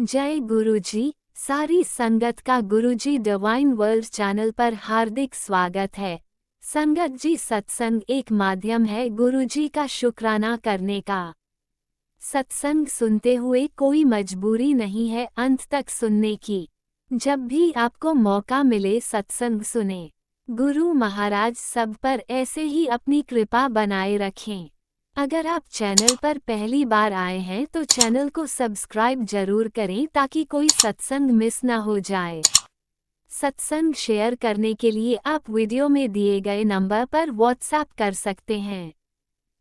जय गुरुजी। सारी संगत का गुरुजी डिवाइन वर्ल्ड चैनल पर हार्दिक स्वागत है। संगत जी, सत्संग एक माध्यम है गुरुजी का शुक्राना करने का। सत्संग सुनते हुए कोई मजबूरी नहीं है अंत तक सुनने की। जब भी आपको मौका मिले सत्संग सुने। गुरु महाराज सब पर ऐसे ही अपनी कृपा बनाए रखें। अगर आप चैनल पर पहली बार आए हैं तो चैनल को सब्सक्राइब जरूर करें ताकि कोई सत्संग मिस ना हो जाए। सत्संग शेयर करने के लिए आप वीडियो में दिए गए नंबर पर व्हाट्सएप कर सकते हैं।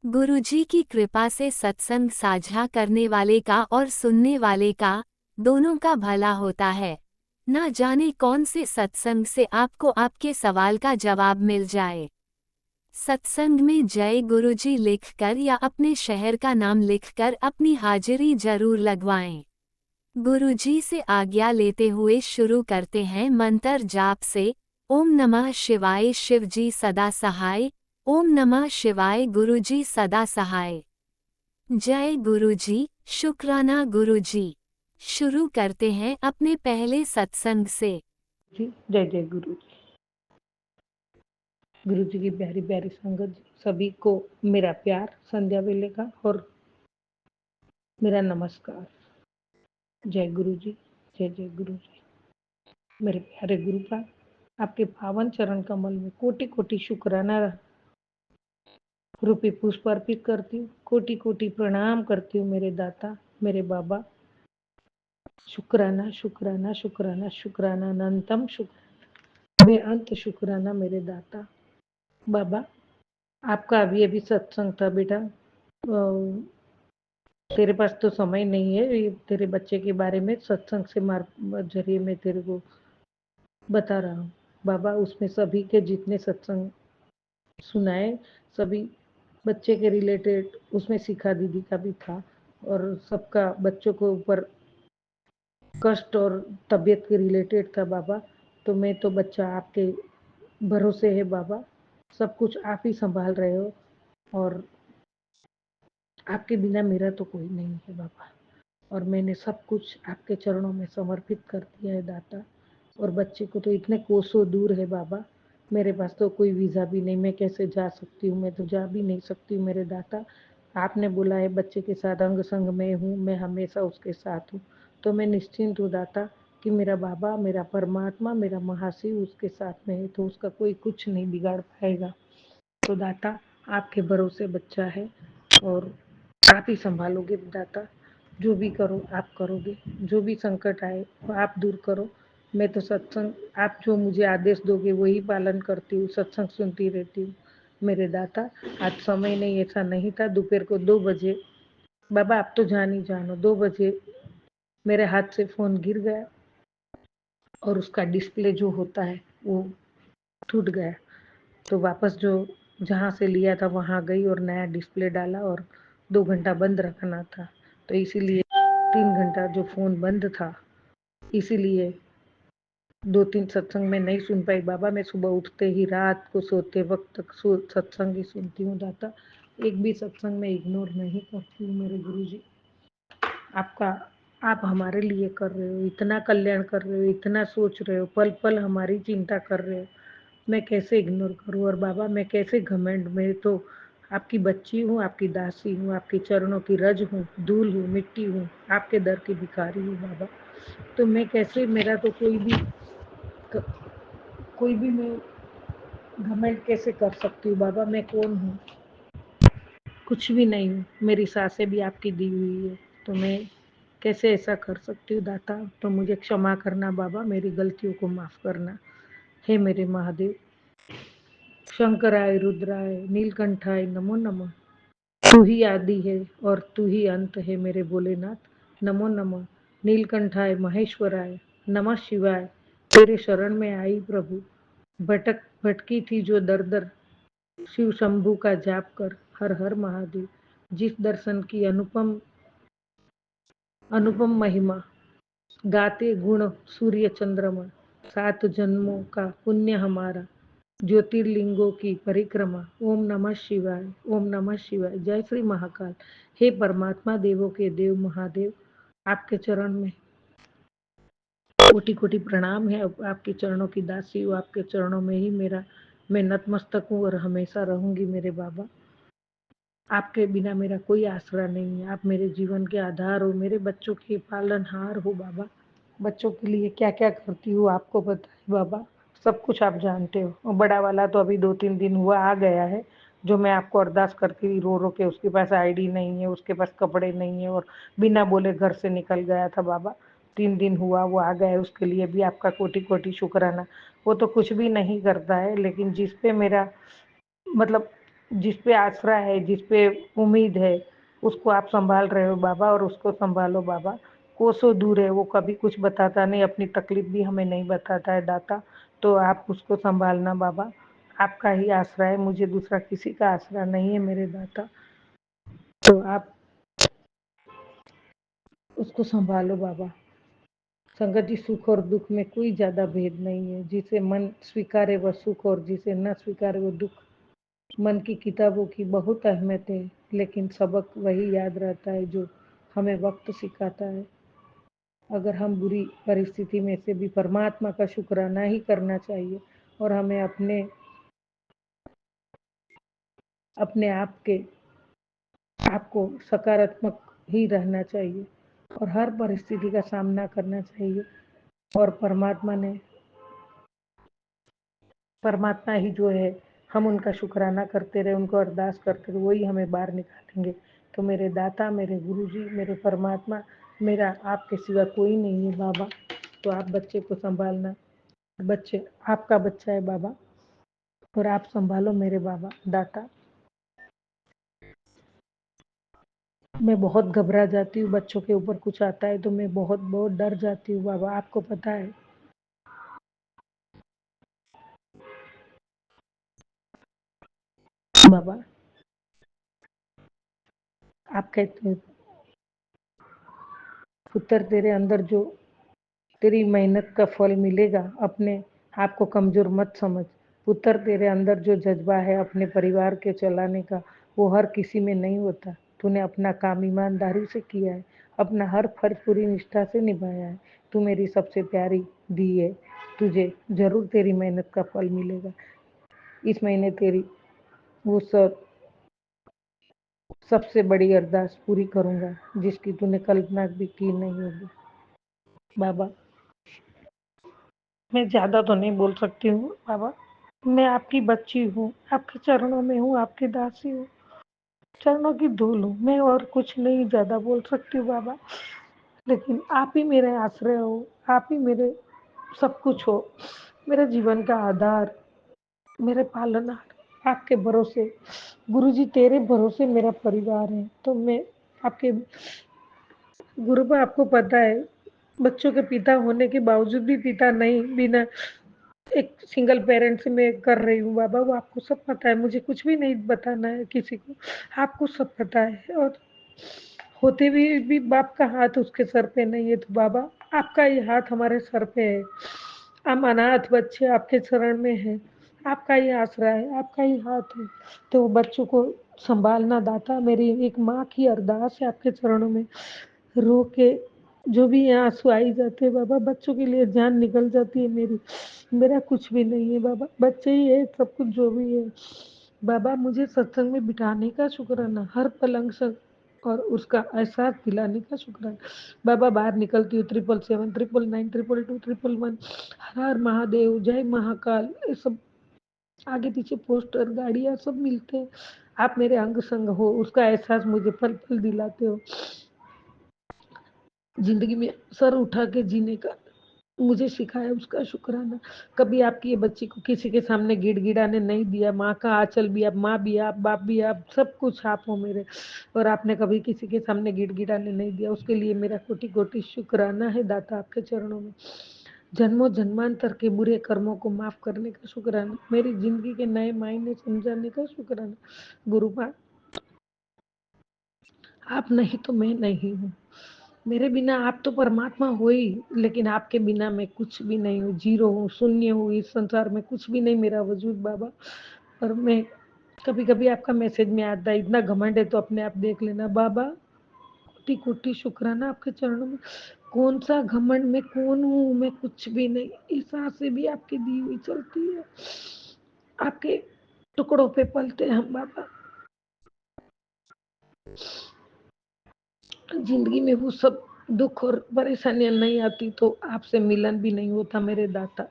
गुरुजी की कृपा से सत्संग साझा करने वाले का और सुनने वाले का दोनों का भला होता है। ना जाने कौन से सत्संग से आपको आपके सवाल का जवाब मिल जाए। सत्संग में जय गुरुजी लिखकर या अपने शहर का नाम लिखकर अपनी हाजिरी जरूर लगवाएं। गुरुजी से आज्ञा लेते हुए शुरू करते हैं मंत्र जाप से। ओम नमः शिवाय, शिवजी सदा सहाय। ओम नमः शिवाय, गुरुजी सदा सहाय। जय गुरुजी, शुक्राना गुरुजी। शुरू करते हैं अपने पहले सत्संग से। जी जय जय गुरु जी। गुरु जी की प्यारी प्यारी संगत जी, सभी को मेरा प्यार संध्या वेले का और मेरा नमस्कार। जय गुरु जी, जय जय गुरु जी। मेरे प्यारे गुरु का आपके पावन चरण कमल में कोटि कोटि शुक्राना रूपी पुष्प अर्पित करती हूँ। कोटि कोटि प्रणाम करती हूँ मेरे दाता, मेरे बाबा। शुक्राना शुक्राना शुक्राना शुक्राना अनंतम शुक्र बेअंत शुक्राना मेरे दाता बाबा। आपका अभी अभी सत्संग था बेटा। तेरे पास तो समय नहीं है, ये तेरे बच्चे के बारे में सत्संग से जरिए मैं तेरे को बता रहा हूँ बाबा। उसमें सभी के जितने सत्संग सुनाए सभी बच्चे के रिलेटेड उसमें शिखा दीदी का भी था और सबका बच्चों के ऊपर कष्ट और तबीयत के रिलेटेड था बाबा। तो मैं तो बच्चा आपके भरोसे है बाबा, सब कुछ आप ही संभाल रहे हो और आपके बिना मेरा तो कोई नहीं है बाबा। और मैंने सब कुछ आपके चरणों में समर्पित कर दिया है दाता। और बच्चे को तो इतने कोसों दूर है बाबा, मेरे पास तो कोई वीज़ा भी नहीं, मैं कैसे जा सकती हूँ? मैं तो जा भी नहीं सकती हूँ मेरे दाता। आपने बोला है बच्चे के साथ अंग संग में हूँ, मैं हमेशा उसके साथ हूँ। तो मैं निश्चिंत हूँ दाता कि मेरा बाबा, मेरा परमात्मा, मेरा महाशिव उसके साथ में है, तो उसका कोई कुछ नहीं बिगाड़ पाएगा। तो दाता आपके भरोसे बच्चा है और आप ही संभालोगे दाता। जो भी करो आप करोगे, जो भी संकट आए वो आप दूर करो। मैं तो सत्संग आप जो मुझे आदेश दोगे वही पालन करती हूँ, सत्संग सुनती रहती हूँ मेरे दाता। आज समय नहीं, ऐसा नहीं था। दोपहर को 2 बजे बाबा, आप तो जान ही जानो, 2 बजे मेरे हाथ से फ़ोन गिर गया और उसका डिस्प्ले जो होता है वो टूट गया। तो वापस जो जहाँ से लिया था वहाँ गई और नया डिस्प्ले डाला और 2 घंटा बंद रखना था। तो इसीलिए 3 घंटा जो फ़ोन बंद था, इसीलिए 2-3 सत्संग में नहीं सुन पाई बाबा। मैं सुबह उठते ही रात को सोते वक्त तक सत्संग ही सुनती हूँ दाता। एक भी सत्संग में इग्नोर नहीं करती हूँ मेरे गुरुजी। आपका आप हमारे लिए कर रहे हो, इतना कल्याण कर रहे हो, इतना सोच रहे हो, पल पल हमारी चिंता कर रहे हो। मैं कैसे इग्नोर करूँ? और बाबा मैं कैसे घमंड में तो आपकी बच्ची हूँ, आपकी दासी हूँ, आपके चरणों की रज हूँ, धूल हूँ, मिट्टी हूँ, आपके दर की भिखारी हूँ बाबा। तो मैं कैसे, मेरा तो कोई भी मैं घमंड कैसे कर सकती हूँ बाबा? मैं कौन हूँ? कुछ भी नहीं हूँ। मेरी सांसें भी आपकी दी हुई है, तो मैं कैसे ऐसा कर सकती हूँ दाता? तो मुझे क्षमा करना बाबा, मेरी गलतियों को माफ़ करना। हे मेरे महादेव, शंकराय, रुद्राय, नीलकंठाय नमो नमः। तू ही आदि है और तू ही अंत है मेरे भोलेनाथ। नमो नमः नीलकंठाय महेश्वराय, नमः शिवाय। तेरे शरण में आई प्रभु, भटकी थी जो दर दर, शिव शंभू का जाप कर, हर हर महादेव। जिस दर्शन की अनुपम अनुपम महिमा, गाते गुण सूर्य चंद्रमा, 7 जन्मों का पुण्य हमारा, ज्योतिर्लिंगों की परिक्रमा। ओम नमः शिवाय, ओम नमः शिवाय। जय श्री महाकाल। हे परमात्मा, देवों के देव महादेव, आपके चरण में कोटि कोटि प्रणाम है। आपके चरणों की दासी हूँ, आपके चरणों में ही मेरा मैं नतमस्तक हूँ और हमेशा रहूंगी मेरे बाबा। आपके बिना मेरा कोई आसरा नहीं है। आप मेरे जीवन के आधार हो, मेरे बच्चों के पालनहार हो बाबा। बच्चों के लिए क्या क्या करती हूँ आपको पता है बाबा, सब कुछ आप जानते हो। और बड़ा वाला तो अभी 2-3 दिन हुआ आ गया है, जो मैं आपको अरदास करती हुई रो रो के, उसके पास आईडी नहीं है, उसके पास कपड़े नहीं है और बिना बोले घर से निकल गया था बाबा। 3 दिन हुआ वो आ गया है, उसके लिए भी आपका कोटि कोटि शुक्राना। वो तो कुछ भी नहीं करता है, लेकिन जिस पे मेरा मतलब जिस पे आसरा है, जिस पे उम्मीद है, उसको आप संभाल रहे हो बाबा और उसको संभालो बाबा। कोसों दूर है, वो कभी कुछ बताता नहीं, अपनी तकलीफ भी हमें नहीं बताता है दाता। तो आप उसको संभालना बाबा। आपका ही आसरा है, मुझे दूसरा किसी का आसरा नहीं है मेरे दाता। तो आप उसको संभालो बाबा। संगत जी, सुख और दुख में कोई ज्यादा भेद नहीं है। जिसे मन स्वीकारे वह सुख और जिसे न स्वीकारे वो दुख। मन की किताबों की बहुत अहमियत है, लेकिन सबक वही याद रहता है जो हमें वक्त सिखाता है। अगर हम बुरी परिस्थिति में से भी परमात्मा का शुक्राना ही करना चाहिए और हमें अपने अपने आपको सकारात्मक ही रहना चाहिए और हर परिस्थिति का सामना करना चाहिए। और परमात्मा ही जो है, हम उनका शुक्राना करते रहे, उनको अरदास करते रहे, वही हमें बाहर निकालेंगे। तो मेरे दाता, मेरे गुरुजी, मेरे परमात्मा, मेरा आपके सिवा कोई नहीं है बाबा। तो आप बच्चे को संभालना, बच्चे आपका बच्चा है बाबा और आप संभालो मेरे बाबा दाता। मैं बहुत घबरा जाती हूँ, बच्चों के ऊपर कुछ आता है तो मैं बहुत बहुत डर जाती हूँ बाबा, आपको पता है बाबा। आप कहते हैं पुत्र तेरे अंदर जो तेरी मेहनत का फल मिलेगा, अपने आप को कमजोर मत समझ। पुत्र तेरे अंदर जो जज्बा है अपने परिवार के चलाने का, वो हर किसी में नहीं होता। तूने अपना काम ईमानदारी से किया है, अपना हर फर्ज पूरी निष्ठा से निभाया है। तू मेरी सबसे प्यारी दी है, तुझे जरूर तेरी मेहनत का फल मिलेगा। इस महीने तेरी वो सबसे बड़ी अरदास पूरी करूंगा जिसकी तूने कल्पना भी की नहीं होगी बाबा। मैं ज्यादा तो नहीं बोल सकती हूँ बाबा। मैं आपकी बच्ची हूँ, आपके चरणों में हूँ, आपकी दासी हूँ, चरणों की धूल हूँ। मैं और कुछ नहीं ज्यादा बोल सकती हूँ बाबा, लेकिन आप ही मेरे आश्रय हो, आप ही मेरे सब कुछ हो, मेरे जीवन का आधार, मेरे पालनहार। आपके भरोसे गुरुजी, तेरे भरोसे मेरा परिवार है। तो मैं आपके गुरु पर, आपको पता है बच्चों के पिता होने के बावजूद भी पिता नहीं, बिना एक सिंगल पेरेंट से मैं कर रही हूँ बाबा। वो आपको सब पता है, मुझे कुछ भी नहीं बताना है किसी को, आपको सब पता है। और होते हुए भी बाप का हाथ उसके सर पे नहीं है, तो बाबा आपका ही हाथ हमारे सर पे है। हम अनाथ बच्चे आपके चरण में हैं, आपका ही आसरा है, आपका ही हाथ है। तो बच्चों को संभालना दाता, मेरी एक माँ की अरदास है आपके चरणों में। रो के जो भी यहाँ आंसू आई जाते हैं बाबा, बच्चों के लिए जान निकल जाती है मेरी। मेरा कुछ भी नहीं है बाबा, बच्चे ही है सब कुछ जो भी है बाबा। मुझे सत्संग में बिठाने का शुक्राना, हर पलंग से और उसका एहसास दिलाने का शुक्राना बाबा। बाहर निकलती हूँ 777, 999, 222, 111, हर हर महादेव, जय महाकाल, ये सब आगे पीछे पोस्टर गाड़ियां सब मिलते हैं। आप मेरे अंग संग हो, उसका एहसास मुझे पल पल दिलाते हो। जिंदगी में सर उठा के जीने का मुझे सिखाया, उसका शुक्राना। कभी आपकी ये बच्ची को किसी के सामने गिड़गिड़ाने नहीं दिया। माँ का आंचल भी आप, माँ भी आप, बाप भी आप, सब कुछ आप हो मेरे। और आपने कभी किसी के सामने गिड़गिड़ाने नहीं दिया, उसके लिए मेरा कोटि कोटि शुक्राना है दाता आपके चरणों में। जन्मों जन्मांतर के बुरे कर्मों को माफ करने का शुक्राना, मेरी जिंदगी के नए मायने समझाने का शुक्राना। गुरु माँ, आप नहीं तो मैं नहीं हूँ। मेरे बिना आप तो परमात्मा हो ही, लेकिन आपके बिना मैं कुछ भी नहीं हूँ, जीरो हूँ, शून्य हूँ। इस संसार में कुछ भी नहीं मेरा वजूद बाबा। और मैं कभी कभी आपका मैसेज में आता है, इतना घमंड है तो अपने आप देख लेना बाबा। कोटि कोटि शुक्राना आपके चरणों में। कौन सा घमंड, मैं कौन हूँ, मैं कुछ भी नहीं। इस सांसें भी आपकी दी हुई चलती है, आपके टुकड़ों पे पलते हैं हम बाबा। जिंदगी में वो सब दुख और परेशानियां नहीं आती तो आपसे मिलन भी नहीं होता मेरे दाता।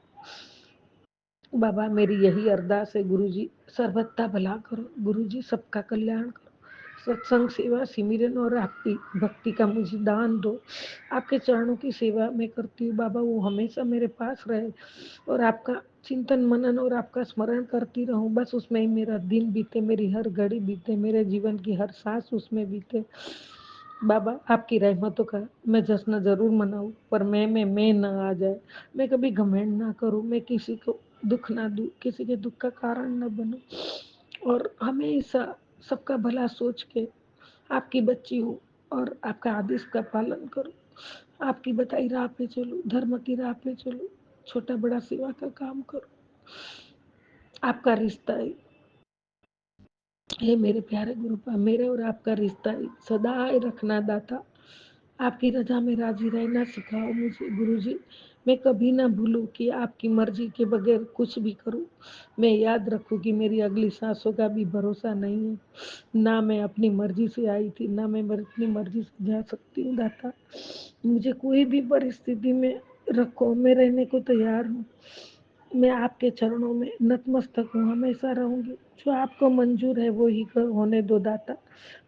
बाबा मेरी यही अरदास है गुरुजी, सर्वथा भला करो गुरुजी, सबका कल्याण करो। सत्संग सेवा सिमरन और आपकी भक्ति का मुझे दान दो। आपके चरणों की सेवा मैं करती हूँ बाबा, वो हमेशा मेरे पास रहे और आपका चिंतन मनन और आपका स्मरण करती रहूं। बस उसमें ही मेरा दिन बीते, मेरी हर घड़ी बीते, मेरे जीवन की हर सांस उसमें बीते। बाबा आपकी रहमतों का मैं जश्न जरूर मनाऊं, पर मैं न आ जाए। मैं कभी घमंड ना करूं, मैं किसी को दुख ना दूं, किसी के दुख का कारण न बनूं, और हमेशा सबका भला सोच के आपकी बच्ची हूँ और आपका आदेश का पालन करूं। आपकी बताई राह पे चलूं, धर्म की राह पे चलूं, छोटा बड़ा सेवा का काम करूं। आपका रिश्ता है हे मेरे प्यारे गुरुपा, मेरे और आपका रिश्ता सदा रखना दाता। आपकी रजा में राजी रहना सिखाओ मुझे गुरुजी। मैं कभी ना भूलूं कि आपकी मर्जी के बगैर कुछ भी करूं। मैं याद रखूं कि मेरी अगली सांसों का भी भरोसा नहीं है। ना मैं अपनी मर्जी से आई थी, ना मैं अपनी मर्जी से जा सकती हूँ दाता। मुझे कोई भी परिस्थिति में रखो, मैं रहने को तैयार हूँ। मैं आपके चरणों में नतमस्तक हूँ, हमेशा रहूंगी। जो आपको मंजूर है वो ही होने दो दाता,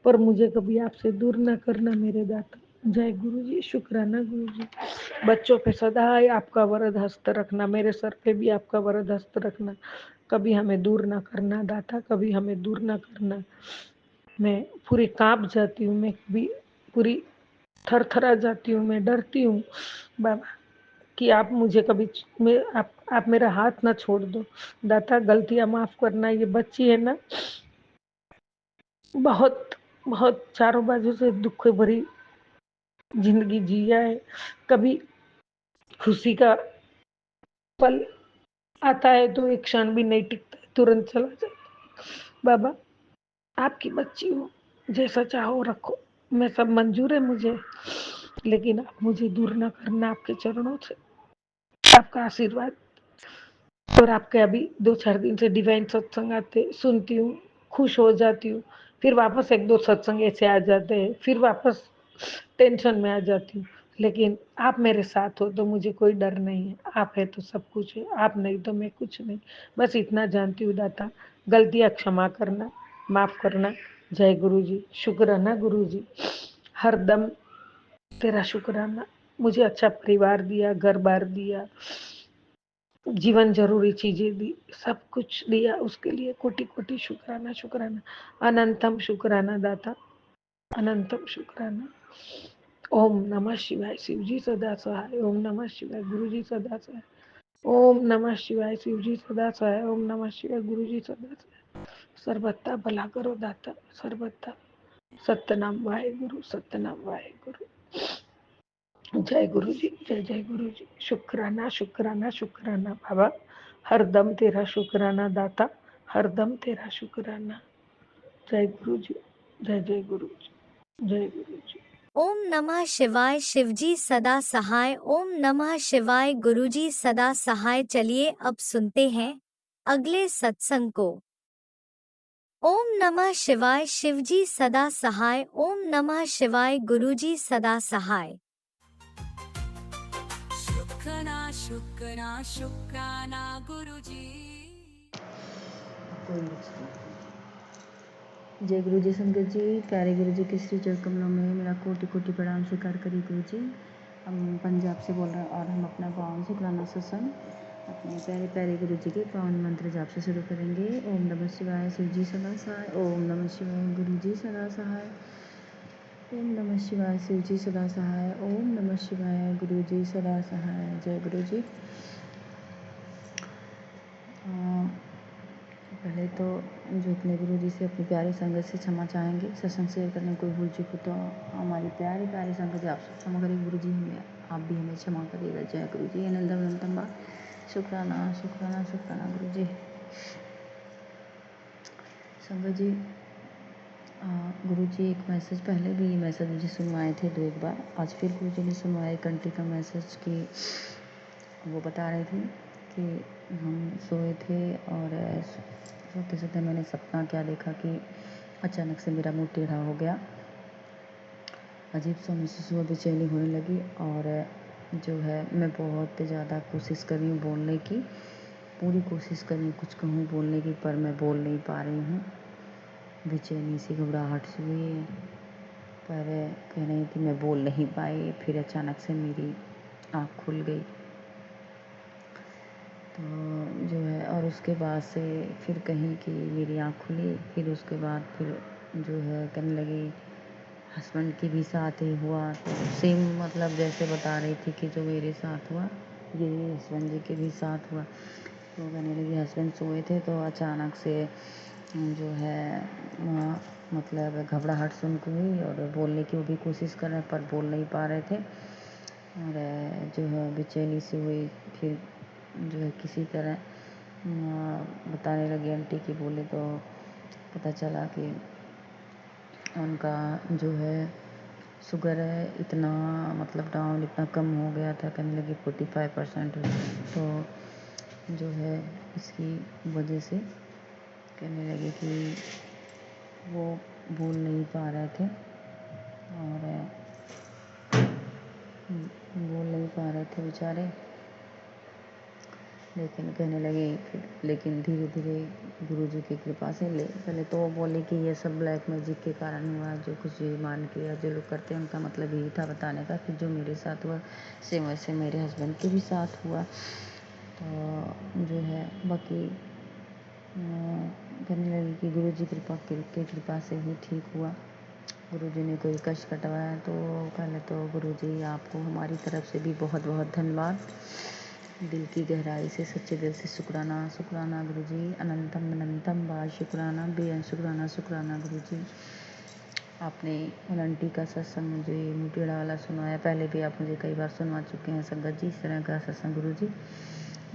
पर मुझे कभी आपसे दूर ना करना मेरे दाता। जय गुरु जी, शुक्राना गुरु जी। बच्चों पे सदा आपका वरद हस्त रखना, मेरे सर पे भी आपका वरद हस्त रखना। कभी हमें दूर ना करना दाता, कभी हमें दूर ना करना। मैं पूरी कांप जाती हूँ, मैं भी पूरी थरथरा जाती हूँ, मैं डरती हूँ बाबा कि आप मुझे कभी आप मेरा हाथ ना छोड़ दो दाता। गलतियां माफ करना, ये बच्ची है ना, बहुत बहुत चारों बाजू से दुख भरी जिंदगी जिया है। कभी खुशी का पल आता है तो एक क्षण भी नहीं टिकता, तुरंत चला जाता। बाबा आपकी बच्ची हूँ, जैसा चाहो रखो, मैं सब मंजूर है मुझे, लेकिन आप मुझे दूर ना करना आपके चरणों से। आपका आशीर्वाद और आपके अभी 2-4 दिन से डिवाइन सत्संग आते सुनती हूँ, खुश हो जाती हूँ। फिर वापस 1-2 सत्संग ऐसे आ जाते हैं, फिर वापस टेंशन में आ जाती हूँ। लेकिन आप मेरे साथ हो तो मुझे कोई डर नहीं है। आप है तो सब कुछ है, आप नहीं तो मैं कुछ नहीं। बस इतना जानती हूँ दाता, गलतियाँ क्षमा करना, माफ करना। जय गुरु जी, शुक्राना गुरु जी, हर दम तेरा शुक्राना। मुझे अच्छा परिवार दिया, घर बार दिया, जीवन जरूरी चीजें दी, सब कुछ दिया, उसके लिए कोटि कोटि शुक्राना शुक्राना। अनंतम शुक्राना दाता, अनंतम शुक्राना। ओम नमः शिवाय, शिव जी सदा सहाय। ओम नमः शिवाय, गुरु जी सदा सहाय। ओम नमः शिवाय, शिव जी सदा सहाय। ओम नमः शिवाय, गुरु जी सदा सहाय। सर्वथा भला करो दाता, सर्वथा। सत्यनाम वाहे गुरु, सत्यनाम वाहे गुरु। जय गुरु जी, जय जय गुरु जी। शुक्राना शुक्राना शुक्राना बाबा, हर दम तेरा शुक्राना दाता, हर दम तेरा शुक्राना। जय गुरु जी, जय जय गुरु जी, जय गुरु जी। ओम नमः शिवाय, शिवजी सदा सहाय। ओम नमः शिवाय, गुरुजी सदा सहाय। चलिए अब सुनते हैं अगले सत्संग को। ओम नमः शिवाय, शिवजी सदा सहाय। ओम नमः शिवाय, गुरुजी सदा सहाय। शुक्राना शुक्राना शुक्राना गुरुजी। जय गुरु जी संगत जी, प्यारे गुरु जी के श्री चरण कमलों में मेरा कोटि कोटि प्रणाम स्वीकार करिए गुरु जी। हम पंजाब से बोल रहे हैं और हम अपना पावन शुक्राना सत्संग अपने प्यारे प्यारे गुरु जी के पावन मंत्र जाप से शुरू करेंगे। ओम नमः शिवाय, शिव जी सदा सहाय। ओम नमः शिवाय, गुरु जी सदा सहाय। ओम नमः शिवाय, शिव जी सदा सहाय। ओम नमः शिवाय, गुरु जी सदा सहाय। जय गुरु जी। पहले तो जो अपने गुरु जी से अपनी प्यारी संगत से क्षमा चाहेंगे। सत्संग शेयर करने कोई भूल चूक हो तो हमारी प्यारी प्यारी संगत जी आप क्षमा करिए गुरु जी, हमें आप भी हमें क्षमा करिएगा। जय गुरु जी। अनंतम अनंतम बा शुक्राना शुक्राना शुक्राना गुरु जी। संगत जी गुरुजी एक मैसेज पहले भी मैसेज मुझे सुनवाए थे 2 एक बार। आज फिर गुरुजी ने सुनवाए एक आंटी का मैसेज कि वो बता रही थी कि हम सोए थे और सोते सोते मैंने सपना क्या देखा कि अचानक से मेरा मुंह टेढ़ा हो गया। अजीब सा महसूस हुआ, बेचैनी होने लगी और जो है मैं बहुत ज़्यादा कोशिश कर रही हूँ बोलने की, पूरी कोशिश कर रही हूँ कुछ कहूँ बोलने की, पर मैं बोल नहीं पा रही हूँ। बेचैनी सी घबराहट सी हुई है, पर कह रही थी मैं बोल नहीं पाई। फिर अचानक से मेरी आँख खुल गई तो जो है, और उसके बाद से फिर कहीं कि मेरी आँख खुली, फिर उसके बाद फिर जो है कहने लगी हस्बैंड के भी साथ ही हुआ। तो सेम मतलब जैसे बता रही थी कि जो मेरे साथ हुआ ये हस्बैंड जी के भी साथ हुआ। तो कहने लगी हस्बैंड सोए थे तो अचानक से जो है मतलब घबराहट सुन के हुई और बोलने की वो भी कोशिश कर रहे पर बोल नहीं पा रहे थे और जो है बेचैनी सी हुई। फिर जो है किसी तरह बताने लगी आंटी की बोले तो पता चला कि उनका जो है शुगर है इतना मतलब डाउन इतना कम हो गया था, कहने लगी 45% तो जो है इसकी वजह से कहने लगी कि वो बोल नहीं पा रहे थे और बोल नहीं पा रहे थे बेचारे। लेकिन कहने लगे लेकिन धीरे धीरे गुरुजी की कृपा से पहले तो वो बोले कि ये सब ब्लैक मैजिक के कारण हुआ, जो कुछ भी मान के या जो लोग करते हैं उनका मतलब यही था बताने का कि जो मेरे साथ हुआ सेम वैसे मेरे हस्बैंड के भी साथ हुआ। तो जो है बाकी कहने लगी कि गुरुजी की कृपा से ही ठीक हुआ। गुरुजी ने कोई कष्ट कटवाया तो पहले तो गुरुजी आपको हमारी तरफ से भी बहुत बहुत धन्यवाद। दिल की गहराई से सच्चे दिल से शुक्राना शुक्राना गुरुजी, अनंतम अनंतम बार शुक्राना, बेअंत शुक्राना शुक्राना गुरुजी। आपने उन आंटी का सत्संग मुझे मुँह टेढ़ा वाला सुनाया, पहले भी आप मुझे कई बार सुनवा चुके हैं संगत जी इस तरह का सत्संग। गुरुजी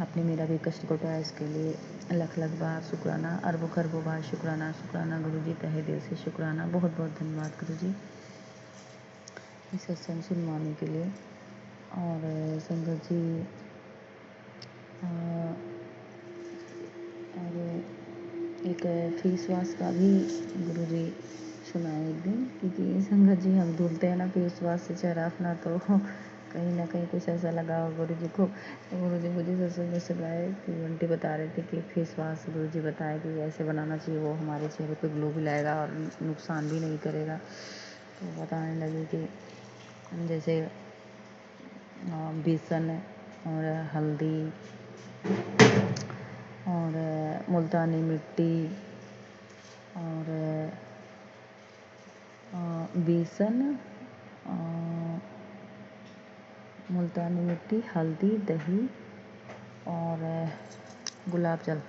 आपने मेरा भी कष्ट कटाया, इसके लिए लख लख बार शुक्राना, अरबों खरबों बार शुक्राना शुक्राना गुरुजी, तहे दिल से शुक्राना, बहुत बहुत धन्यवाद गुरुजी इस सत्संग सुनवाने के लिए। और संगत जी और एक फेस वॉश का भी गुरुजी सुनाए एक दिन, क्योंकि संगत जी हम धुलते हैं ना फेस वॉश से चेहरा अपना, तो कहीं ना कहीं कुछ ऐसा लगा हो गुरुजी को। तो गुरुजी मुझे सत्संग में सुनाए कि आंटी बता रहे थे कि फेस वॉश गुरुजी बताए कि ऐसे बनाना चाहिए, वो हमारे चेहरे पे ग्लो भी लाएगा और नुकसान भी नहीं करेगा। तो बताने लगे कि जैसे बेसन और हल्दी और मुल्तानी मिट्टी और बेसन, मुल्तानी मिट्टी, हल्दी, दही और गुलाब जल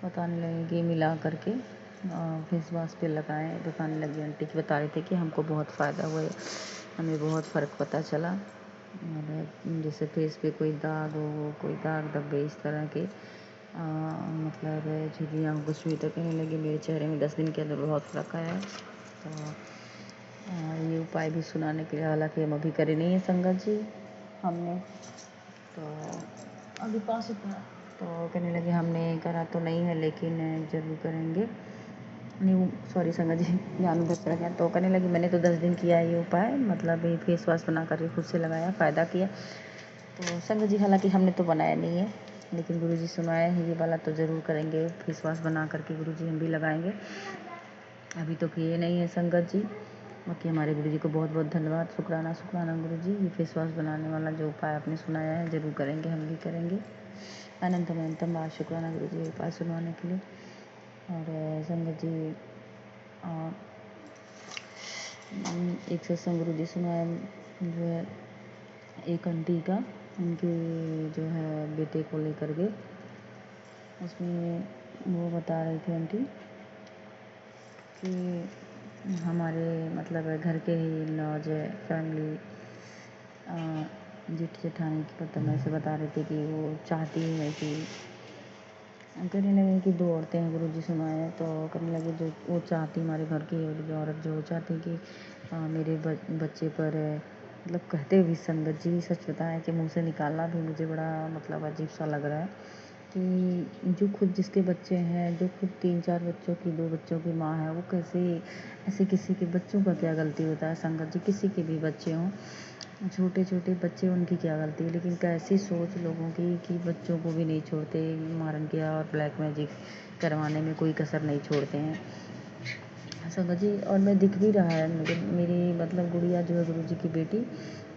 बताने लगे कि मिला करके फेस वॉश पे लगाएं। बताने लगी आंटी की बता रहे थे कि हमको बहुत फ़ायदा हुआ, हमें बहुत फ़र्क पता चला। और जैसे फेस पे कोई दाग हो, कोई दाग धब्बे इस तरह के मतलब झुर्रियाँ हो कुछ भी, तो कहने लगी मेरे चेहरे में 10 दिन के अंदर बहुत फ़र्क आया है। तो ये उपाय भी सुनाने के लिए, हालांकि हम अभी करे नहीं है संगत जी हमने, तो अभी पास उतना तो कहने लगे हमने करा तो नहीं है लेकिन ज़रूर करेंगे। नहीं सॉरी संगत जी जानू बच रहा गया। तो कहने लगी मैंने तो 10 दिन किया ये उपाय, मतलब ये फेस वॉश बना कर खुद से लगाया, फ़ायदा किया। तो संगत जी हालांकि हमने तो बनाया नहीं है, लेकिन गुरुजी सुनाया है ये वाला तो ज़रूर करेंगे। फेस वॉश बना करके गुरुजी हम भी लगाएंगे, अभी तो किए नहीं है संगत जी। बाकी हमारे गुरुजी को बहुत बहुत धन्यवाद, शुक्राना शुक्राना गुरुजी, ये फेस वॉश बनाने वाला जो उपाय आपने सुनाया है ज़रूर करेंगे, हम भी करेंगे। अनंतम अनंतम बार शुक्राना गुरुजी उपाय सुनवाने के लिए। और संगत जी एक सत्संग गुरुजी सुनाया जो है एक आंटी का, उनके जो है बेटे को लेकर के, उसमें वो बता रही थी आंटी कि हमारे मतलब घर के ही लॉज फैमिली जेठ जेठानी की पता मैं से बता रहे थे कि वो चाहती है कि कहने लगे कि 2 औरतें हैं गुरुजी सुनाए, तो कहने लगे जो वो चाहती हमारे घर की औरत जो चाहती कि मेरे बच्चे पर मतलब कहते हुए संगत जी सच बताएं कि मुँह से निकालना भी मुझे बड़ा मतलब अजीब सा लग रहा है कि जो खुद जिसके बच्चे हैं, जो खुद 3-4 बच्चों की 2 बच्चों की माँ है, वो कैसे ऐसे किसी के बच्चों का क्या गलती होता है संगत जी, किसी के भी बच्चे हों, छोटे छोटे बच्चे उनकी क्या गलती है, लेकिन कैसी सोच लोगों की कि बच्चों को भी नहीं छोड़ते, मारन किया और ब्लैक मैजिक करवाने में कोई कसर नहीं छोड़ते हैं संगत जी। और मैं दिख भी रहा है मुझे, मेरी मतलब गुड़िया जो है गुरुजी की बेटी,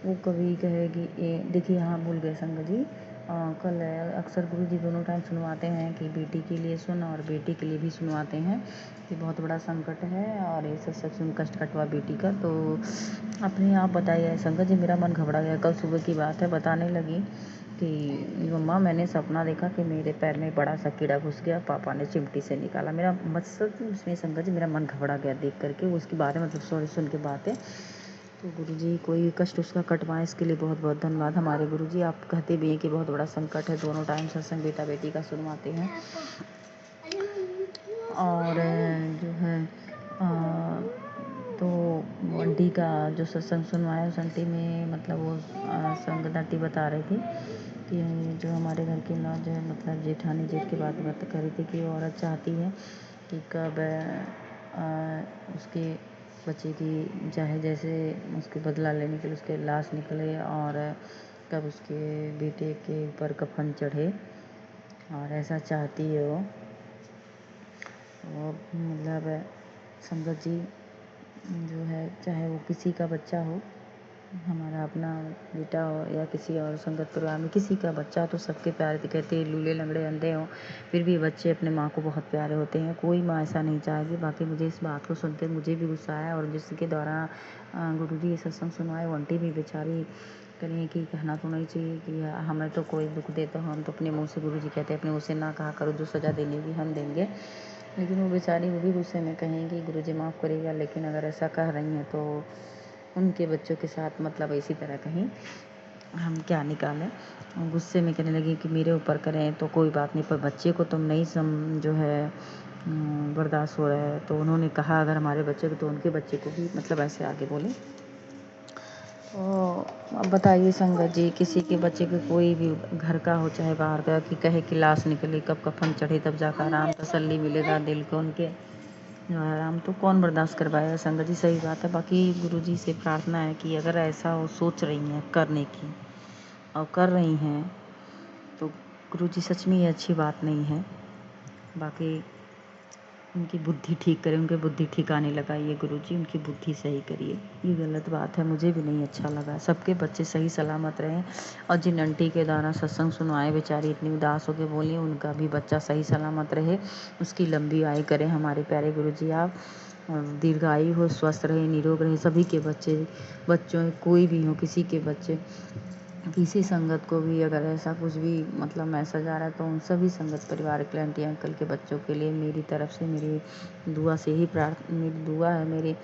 वो कभी कहेगी देखिए हाँ भूल गए संगत जी, कल अक्सर गुरुजी दोनों टाइम सुनवाते हैं कि बेटी के लिए सुन और बेटी के लिए भी सुनवाते हैं कि बहुत बड़ा संकट है और ये सब सुन कष्ट कटवा बेटी का। तो अपने आप बताइए संगत जी, मेरा मन घबरा गया। कल सुबह की बात है, बताने लगी कि मम्मा मैंने सपना देखा कि मेरे पैर में बड़ा सा कीड़ा घुस गया, पापा ने चिमटी से निकाला। मेरा मतलब उसमें संगत जी मेरा मन घबरा गया देख करके, उसकी बातें मतलब सॉरी सुन के बातें। तो गुरुजी कोई कष्ट उसका कटवाएं, इसके लिए बहुत बहुत धन्यवाद हमारे गुरुजी। आप कहते भी हैं कि बहुत बड़ा संकट है, दोनों टाइम सत्संग बेटा बेटी का सुनवाते हैं। और जो है तो आंटी का जो सत्संग सुनवाया उस आंटी में मतलब वो संगत आंटी बता रही थी कि जो हमारे घर की ना जो है मतलब जेठानी जेठ की बात कर रही थी कि वो औरत चाहती है कि कब उसके बच्चे की चाहे जैसे उसके बदला लेने के लिए उसके लाश निकले और कब उसके बेटे के ऊपर कफन चढ़े, और ऐसा चाहती है वो। मतलब संगत जी जो है चाहे वो किसी का बच्चा हो, हमारा अपना बेटा हो या किसी और संगत परिवार में किसी का बच्चा, तो सबके प्यारे तो कहते हैं लूले लंगड़े अंधे हों फिर भी बच्चे अपने माँ को बहुत प्यारे होते हैं, कोई माँ ऐसा नहीं चाहेगी। बाकी मुझे इस बात को सुनते मुझे भी गुस्सा आया, और जिसके द्वारा गुरुजी ये सत्संग सुनवाए वो आंटी भी बेचारी करें कि कहना तो नहीं चाहिए कि हमें तो कोई दुख दे तो हम तो अपने मुँह से, गुरुजी कहते हैं अपने मुँह से ना कहा करो, जो सज़ा देनी भी हम देंगे। लेकिन वो बेचारी वो भी गुस्से में कहेंगी गुरुजी माफ़ करिएगा, लेकिन अगर ऐसा कह रही हैं तो उनके बच्चों के साथ मतलब इसी तरह कहीं हम क्या निकालें। गुस्से में कहने लगी कि मेरे ऊपर करें तो कोई बात नहीं, पर बच्चे को तुम नहीं जो है बर्दाश्त हो रहा है। तो उन्होंने कहा अगर हमारे बच्चे को तो उनके बच्चे को भी, मतलब ऐसे आगे बोले। अब बताइए संगत जी, किसी के बच्चे के कोई भी घर का हो चाहे बाहर का, कि कहे कि लाश निकली कब कफन चढ़े तब जाकर आराम तसल्ली मिलेगा दिल को उनके, आराम तो कौन बर्दाश्त करवाएगा संगत जी, सही बात है। बाकी गुरुजी से प्रार्थना है कि अगर ऐसा वो सोच रही हैं करने की और कर रही हैं तो गुरुजी सच में ये अच्छी बात नहीं है। बाकी उनकी बुद्धि ठीक करें, उनके बुद्धि ठिकाने लगाइए गुरुजी, उनकी बुद्धि सही करिए। ये गलत बात है, मुझे भी नहीं अच्छा लगा। सबके बच्चे सही सलामत रहें, और जिन आंटी के द्वारा सत्संग सुनवाए बेचारी इतनी उदास होकर बोली, उनका भी बच्चा सही सलामत रहे, उसकी लंबी आयु करें हमारे प्यारे गुरुजी। आप दीर्घायु हो, स्वस्थ रहे, निरोग रहे सभी के बच्चों कोई भी हो, किसी के बच्चे, किसी संगत को भी अगर ऐसा कुछ भी मतलब मैसेज आ रहा है तो उन सभी संगत परिवार के आंटी अंकल के बच्चों के लिए मेरी तरफ से मेरी दुआ से ही मेरी दुआ है, मेरे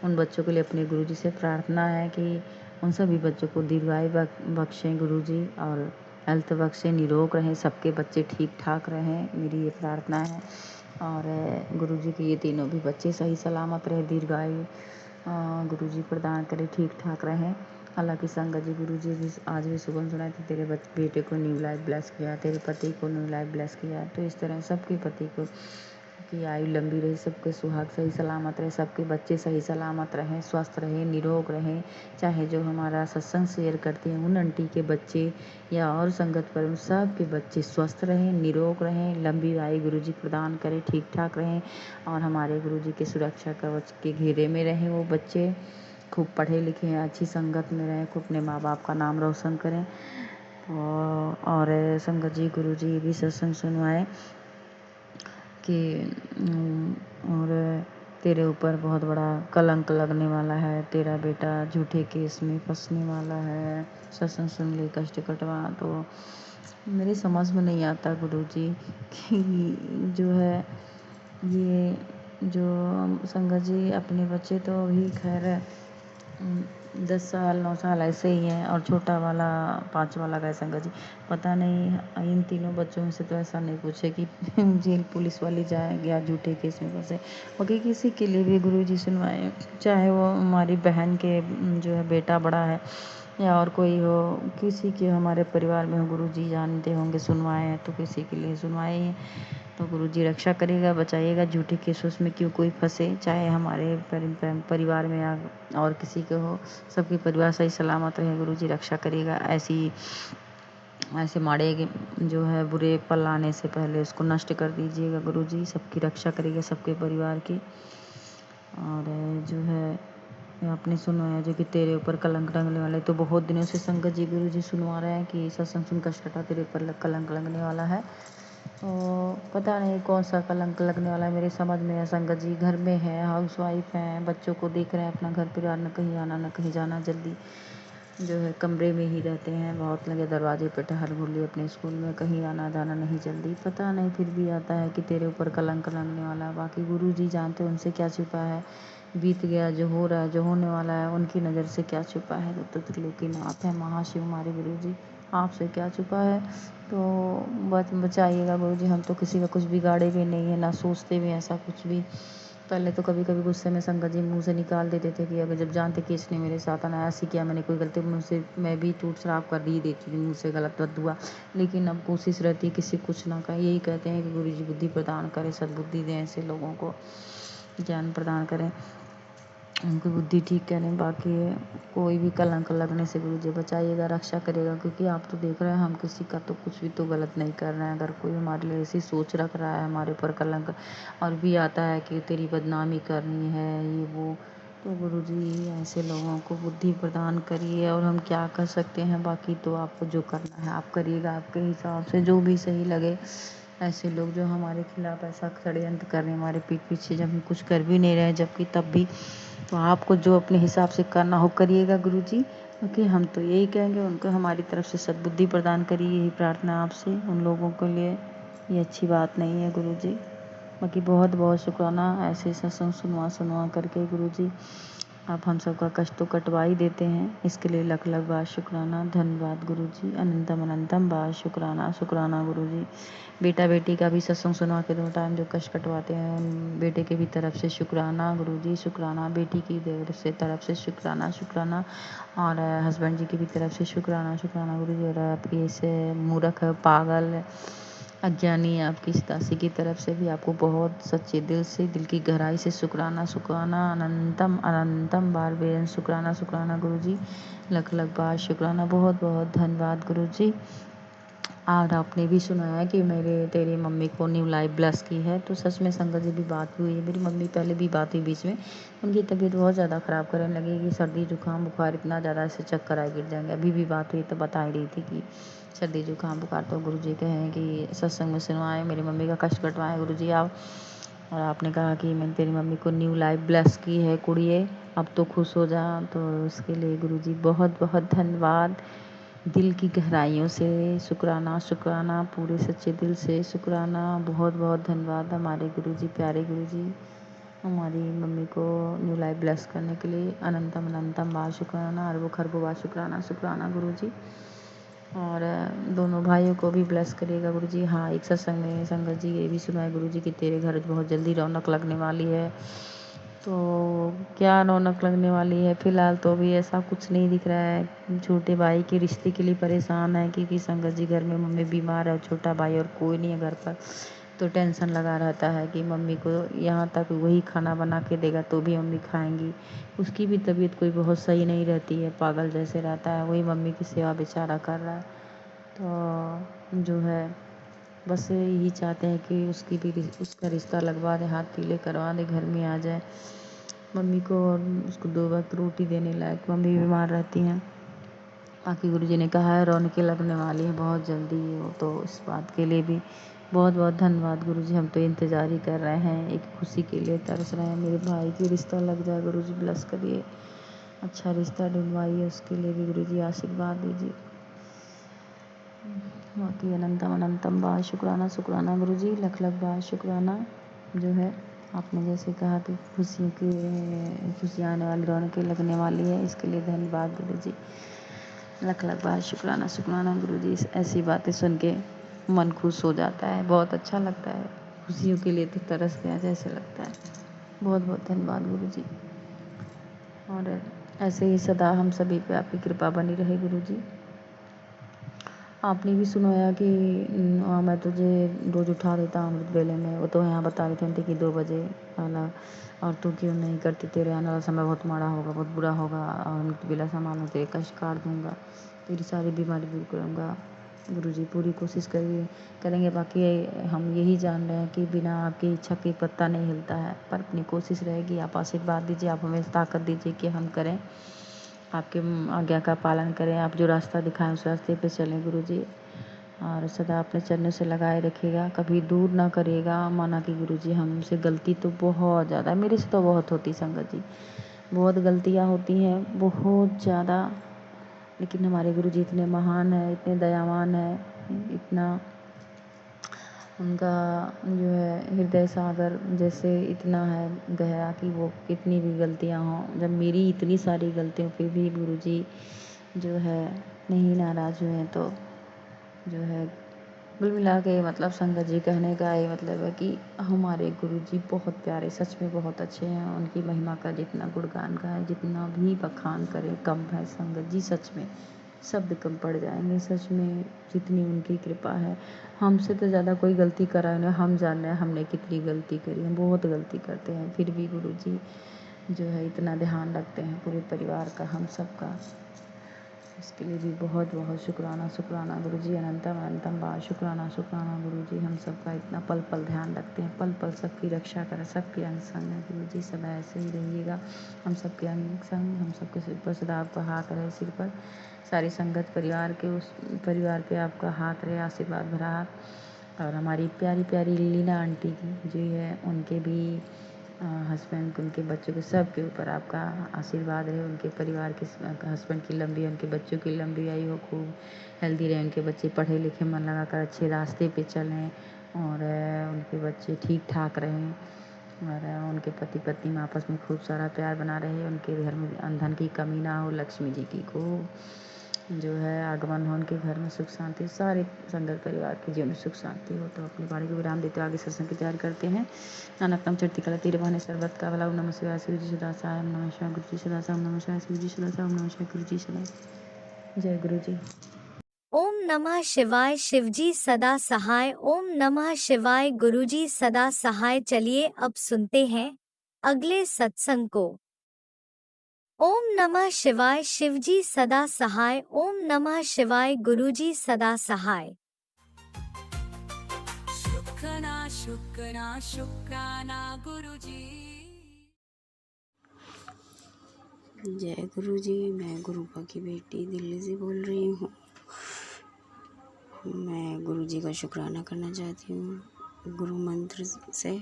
उन बच्चों के लिए अपने गुरुजी से प्रार्थना है कि उन सभी बच्चों को दीर्घायु बख्शें गुरुजी, और हेल्थ बख्शें, निरोग रहें, सबके बच्चे ठीक ठाक रहें, मेरी ये प्रार्थना है। और गुरुजी के ये तीनों भी बच्चे सही सलामत रहे, दीर्घायु गुरुजी प्रदान करें, ठीक ठाक रहें। हालांकि संगत जी गुरुजी भी आज भी सुबह सुनाए थे तेरे बेटे को न्यू लाइफ ब्लेस किया, तेरे पति को न्यू लाइफ ब्लेस किया। तो इस तरह सबके पति को की आयु लंबी रहे, सबके सुहाग सही सलामत रहे, सबके बच्चे सही सलामत रहें, स्वस्थ रहें, निरोग रहें। चाहे जो हमारा सत्संग शेयर करते हैं उन आंटी के बच्चे या और संगत पर उन सब के बच्चे स्वस्थ रहें, निरोग रहें, लंबी आयु गुरुजी प्रदान करें, ठीक ठाक रहें, और हमारे गुरुजी के सुरक्षा कवच के घेरे में रहें वो बच्चे, खूब पढ़े लिखे हैं, अच्छी संगत में रहें, खूब अपने माँ बाप का नाम रोशन करें। और संगत जी गुरुजी भी सत्संग सुनवाए कि और तेरे ऊपर बहुत बड़ा कलंक लगने वाला है, तेरा बेटा झूठे केस में फंसने वाला है, सत्संग सुन ले कष्ट कटवा। तो मेरी समझ में नहीं आता गुरुजी कि जो है ये जो संगत जी अपने बच्चे तो अभी खैर 10 साल 9 साल ऐसे ही हैं, और छोटा वाला 5 वाला का है संगत जी। पता नहीं इन तीनों बच्चों में से तो ऐसा नहीं पूछे कि जेल पुलिस वाली जाए या झूठे केस में फंसे। बाकी किसी के लिए भी गुरुजी सुनवाए, चाहे वो हमारी बहन के जो है बेटा बड़ा है या और कोई हो, किसी के हमारे परिवार में हो, गुरुजी जानते होंगे सुनवाए हैं तो किसी के लिए सुनवाए हैं। तो गुरुजी रक्षा करेगा, बचाइएगा, झूठे केस उसमें क्यों कोई फंसे, चाहे हमारे परिवार में या और किसी के हो, सबके परिवार सही सलामत रहे, गुरुजी रक्षा करेगा। ऐसे माड़े जो है बुरे पल आने से पहले उसको नष्ट कर दीजिएगा गुरुजी, सबकी रक्षा करेगा, सबके परिवार की। और जो है आपने सुनवाया जो कि तेरे ऊपर कलंक लगने वाला है, तो बहुत दिनों से संगत जी गुरुजी सुनवा रहे हैं कि सत्संग सुन कष्ट तेरे ऊपर कलंक लगने वाला है। पता नहीं कौन सा कलंक लगने वाला है, मेरे समझ में है संगत जी। घर में है, हाउस वाइफ हैं, बच्चों को देख रहे हैं, अपना घर परिवार, न कहीं आना न कहीं जाना, जल्दी जो है कमरे में ही रहते हैं, बहुत लगे दरवाजे पे टहल घुली अपने स्कूल में, कहीं आना जाना नहीं जल्दी। पता नहीं फिर भी आता है कि तेरे ऊपर कलंक लगने वाला है। बाकी गुरुजी जानते हैं उनसे क्या छुपा है, बीत गया जो हो रहा है, जो होने वाला है, उनकी नज़र से क्या छुपा है। तो त्रिलोकीनाथ है महाशिव हमारे गुरुजी, आपसे क्या छुपा है। तो बचाइएगा गुरुजी, हम तो किसी का कुछ बिगाड़े भी नहीं है, ना सोचते भी ऐसा कुछ भी। पहले तो कभी कभी गुस्से में संगत जी मुँह से निकाल देते थे कि अगर जब जानते कि इसने मेरे साथ आना, ऐसी किया मैंने कोई गलती, मुझसे मैं भी टूट शराब कर ही देती थी मुँह से गलत बददुआ। लेकिन अब कोशिश रहती है किसी कुछ ना कहे, यही कहते हैं कि गुरुजी बुद्धि प्रदान करें, सद्बुद्धि दें, ऐसे लोगों को ज्ञान प्रदान करें, उनकी बुद्धि ठीक करें। बाकी कोई भी कलंक लगने से गुरुजी बचाइएगा, रक्षा करेगा, क्योंकि आप तो देख रहे हैं हम किसी का तो कुछ भी तो गलत नहीं कर रहे हैं। अगर कोई हमारे लिए ऐसी सोच रख रहा है, हमारे ऊपर कलंक और भी आता है कि तेरी बदनामी करनी है ये वो, तो गुरुजी ऐसे लोगों को बुद्धि प्रदान करिए। और हम क्या कर सकते हैं, बाकी तो आपको जो करना है आप करिएगा, आपके हिसाब से जो भी सही लगे। ऐसे लोग जो हमारे खिलाफ ऐसा षड्यंत्र कर रहे हैं हमारे पीठ पीछे, जब हम कुछ कर भी नहीं रहे जबकि तब भी, तो आपको जो अपने हिसाब से करना हो करिएगा गुरुजी। ओके, हम तो यही कहेंगे, उनको हमारी तरफ से सद्बुद्धि प्रदान करिए, यही प्रार्थना आपसे उन लोगों के लिए। ये अच्छी बात नहीं है गुरुजी। बाकी बहुत बहुत शुक्राना ऐसे सत्संग सुनवा करके गुरुजी, आप हम सबका कष्ट तो कटवा ही देते हैं, इसके लिए लख लख बार शुक्राना, धन्यवाद गुरुजी, अनंतम अनंतम बार शुक्राना शुक्राना गुरुजी। बेटा बेटी का भी सत्संग सुनवा के दो टाइम जो कष्ट कटवाते हैं, उन बेटे के भी तरफ से शुक्राना गुरुजी, शुक्राना, बेटी की तरफ से शुक्राना शुक्राना, और हस्बैंड जी की भी तरफ से शुक्राना शुक्राना गुरुजी। और आपकी ऐसे मूर्ख पागल अज्ञानी आपकी दासी की तरफ से भी आपको बहुत सच्चे दिल से, दिल की गहराई से शुक्राना शुक्राना, अनंतम अनंतम बार बेरन शुक्राना शुक्राना गुरुजी, लख लख बार शुक्राना, बहुत बहुत धन्यवाद गुरुजी। और आपने भी सुनाया कि तेरी मम्मी को न्यू लाइफ ब्लेस की है, तो सच में संगत जी भी बात हुई है। मेरी मम्मी पहले भी बात हुई बीच में, उनकी तबीयत बहुत ज़्यादा ख़राब करने लगी कि सर्दी जुकाम बुखार इतना ज़्यादा ऐसे चक्कर आए गिर जाएंगे। अभी भी बात हुई तो बता ही रही थी कि सर्दी जुकाम बुखार, तो गुरुजी कहें कि सत्संग में सुनवाएं, मेरी मम्मी का कष्ट कटवाएं गुरुजी आप। और आपने कहा कि मैंने तेरी मम्मी को न्यू लाइफ ब्लेस की है कुड़िए, अब तो खुश हो जा, तो उसके लिए गुरुजी बहुत बहुत धन्यवाद, दिल की गहराइयों से शुक्राना शुक्राना, पूरे सच्चे दिल से शुक्राना, बहुत बहुत धन्यवाद हमारे गुरुजी, प्यारे गुरुजी, हमारी मम्मी को न्यू लाइफ ब्लेस करने के लिए अनंतम अनंतम बार शुक्राना, अरबों खरबों बार शुक्राना शुक्राना गुरुजी। और दोनों भाइयों को भी ब्लेस करिएगा गुरुजी। हाँ, एक सत्संग में संगत जी ये भी सुना है गुरुजी कि तेरे घर बहुत जल्दी रौनक लगने वाली है। तो क्या रौनक लगने वाली है, फ़िलहाल तो अभी ऐसा कुछ नहीं दिख रहा है। छोटे भाई के रिश्ते के लिए परेशान है, क्योंकि संगत जी घर में मम्मी बीमार है और छोटा भाई और कोई नहीं है घर पर, तो टेंशन लगा रहता है कि मम्मी को यहाँ तक वही खाना बना के देगा तो भी मम्मी खाएंगी। उसकी भी तबीयत कोई बहुत सही नहीं रहती है, पागल जैसे रहता है, वही मम्मी की सेवा बेचारा कर रहा है। तो जो है बस यही चाहते हैं कि उसका रिश्ता लगवा दे, हाथ पीले करवा दे, घर में आ जाए मम्मी को, और उसको 2 वक्त रोटी देने लायक, मम्मी बीमार रहती हैं। बाकी गुरुजी ने कहा है रौनकें लगने वाली है बहुत जल्दी हो, तो इस बात के लिए भी बहुत बहुत धन्यवाद गुरुजी। हम तो इंतज़ार ही कर रहे हैं, एक खुशी के लिए तरस रहे हैं, मेरे भाई की रिश्ता लग जाए गुरुजी, ब्लेस करिए, अच्छा रिश्ता ढूंढवाइए, उसके लिए भी गुरुजी आशीर्वाद दीजिए। बाकी अनंतम अनंतम बार शुक्राना शुक्राना गुरुजी, लख लख बार शुक्राना जो है। आपने जैसे कहा कि खुशियाँ आने वाली, रौनकें लगने वाली है, इसके लिए धन्यवाद गुरु जी। लख लख बार शुक्राना गुरु जी। ऐसी बातें सुन के मन खुश हो जाता है, बहुत अच्छा लगता है, खुशियों के लिए तो तरस गया जैसे लगता है। बहुत बहुत धन्यवाद गुरु जी। और ऐसे ही सदा हम सभी पे आपकी कृपा बनी रहे गुरु जी। आपने भी सुनाया कि मैं तुझे रोज़ उठा देता हूँ अमृत वेले में, वो तो यहाँ बता रहे थे कि 2 बजे वाला, और तू क्यों नहीं करती, तेरे आने वाला समय बहुत माड़ा होगा, बहुत बुरा होगा, और अमृत वेला संभालूँ, तेरे कष्ट काट दूँगा, तेरी सारी बीमारी दूर करूँगा। गुरुजी पूरी कोशिश करेंगे। बाकी हम यही जान रहे हैं कि बिना आपकी इच्छा के पत्ता नहीं हिलता है, पर अपनी कोशिश रहेगी। आप आशीर्वाद दीजिए, आप हमें ताकत दीजिए कि हम करें, आपके आज्ञा का पालन करें, आप जो रास्ता दिखाएं उस रास्ते पे चलें गुरुजी। और सदा अपने चरणों से लगाए रखिएगा, कभी दूर ना करिएगा। माना कि गुरुजी हमसे गलती तो बहुत ज़्यादा, मेरे से तो बहुत होती संगत जी, बहुत गलतियाँ होती हैं, बहुत ज़्यादा, लेकिन हमारे गुरुजी इतने महान हैं, इतने दयावान हैं, इतना उनका जो है हृदय सागर जैसे इतना है गहरा कि वो कितनी भी गलतियाँ हों, जब मेरी इतनी सारी गलतियों पे भी गुरुजी जो है नहीं नाराज़ हुए, तो जो है कुल मिला के मतलब संगत जी कहने का ये मतलब है कि हमारे गुरुजी बहुत प्यारे, सच में बहुत अच्छे हैं। उनकी महिमा का जितना गुणगान गाए, जितना भी बखान करें कम है संगत जी, सच में शब्द कम पड़ जाएंगे। सच में जितनी उनकी कृपा है, हमसे तो ज़्यादा कोई गलती करा नहीं, हम जान रहे हैं हमने कितनी गलती करी है, बहुत गलती करते हैं, फिर भी गुरुजी जो है इतना ध्यान रखते हैं पूरे परिवार का, हम सब का। इसके लिए भी बहुत बहुत शुक्राना गुरुजी, अनंतम बार शुक्राना गुरुजी। हम सबका इतना पल पल ध्यान रखते हैं, पल पल सबकी रक्षा करें, सबके अंग संग है गुरुजी, सदा ऐसे ही रहिएगा। हम सबके अंग संग, हम सबके सिर पर सदा आपका हाथ रहे, सिर पर सारी संगत परिवार के, उस परिवार पे आपका हाथ रहे, आशीर्वाद भरा हाथ। और हमारी प्यारी प्यारी लीना आंटी की जो है, उनके भी हस्बैंड, उनके बच्चों के सब के ऊपर आपका आशीर्वाद रहे, उनके परिवार के हस्बैंड की लंबी, उनके बच्चों की लंबी आयु हो, खूब हेल्दी रहे, उनके बच्चे पढ़े लिखे मन लगा कर अच्छे रास्ते पे चलें, और उनके बच्चे ठीक ठाक रहें, और उनके पति पत्नी में आपस में खूब सारा प्यार बना रहे, उनके घर में धन की कमी ना हो, लक्ष्मी जी की खूब जो है आगमन हो, उनके घर में सुख शांति, सारे संगत परिवार के जीवन में सुख शांति हो। तो अपनी वाणी को विराम देते आगे सत्संग की तैयार करते हैं। नानकतम चढ़ती कला तीर बहाने सर्वत का भला। ओम नमः शिवाय शिव जी सदा सहाय, ओम नमः शिवाय गुरु जी सदा सहाय, ओम नमः शिवाय शिव जी सदा सहाय, ओम नमः शिवाय गुरु जी सदा। जय गुरु जी। ओम नमः शिवाय शिवजी सदा सहाय, ओम नमः शिवाय गुरुजी सदा सहाय। चलिए अब सुनते हैं अगले सत्संग को। ओम नमः शिवाय शिवजी सदा सहाय, ओम नमः शिवाय गुरुजी सदा सहाय। शुक्राना गुरुजी। जय गुरु जी। मैं गुरुपा की बेटी दिल्ली से बोल रही हूँ। मैं गुरु जी का शुक्राना करना चाहती हूँ गुरु मंत्र से।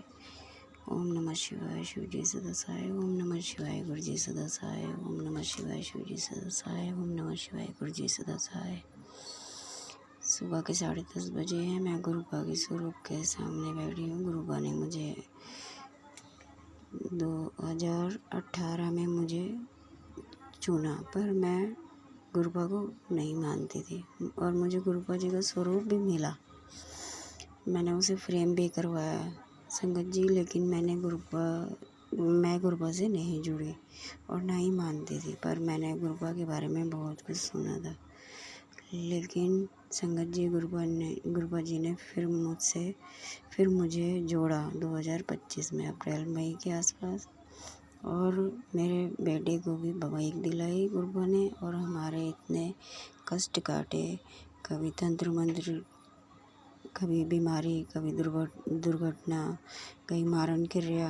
ओम नमः शिवाय शिव जी सदा सहाय, ओम नमः शिवाय गुरु जी सदा सहाय, ओम नमः शिवाय शिव जी सदा सहाय, ओम नमः शिवाय गुरु जी सदा सहाय। सुबह के 10:30 बजे हैं। मैं गुरुपा के स्वरूप के सामने बैठी हूँ। गुरुपा ने मुझे 2018 में मुझे चुना, पर मैं गुरुपा को नहीं मानती थी, और मुझे गुरुपा जी का स्वरूप भी मिला। मैंने उसे फ्रेम भी करवाया संगत जी, लेकिन मैं गुरुपा से नहीं जुड़ी और ना ही मानती थी, पर मैंने गुरुपा के बारे में बहुत कुछ सुना था। लेकिन संगत जी गुरुपा जी ने फिर मुझे जोड़ा 2025 में अप्रैल मई के आसपास, और मेरे बेटे को भी बाइक दिलाई गुरुपा ने, और हमारे इतने कष्ट काटे, कभी तंत्र मंत्र, कभी बीमारी, कभी दुर्घटना, कहीं मारण क्रिया,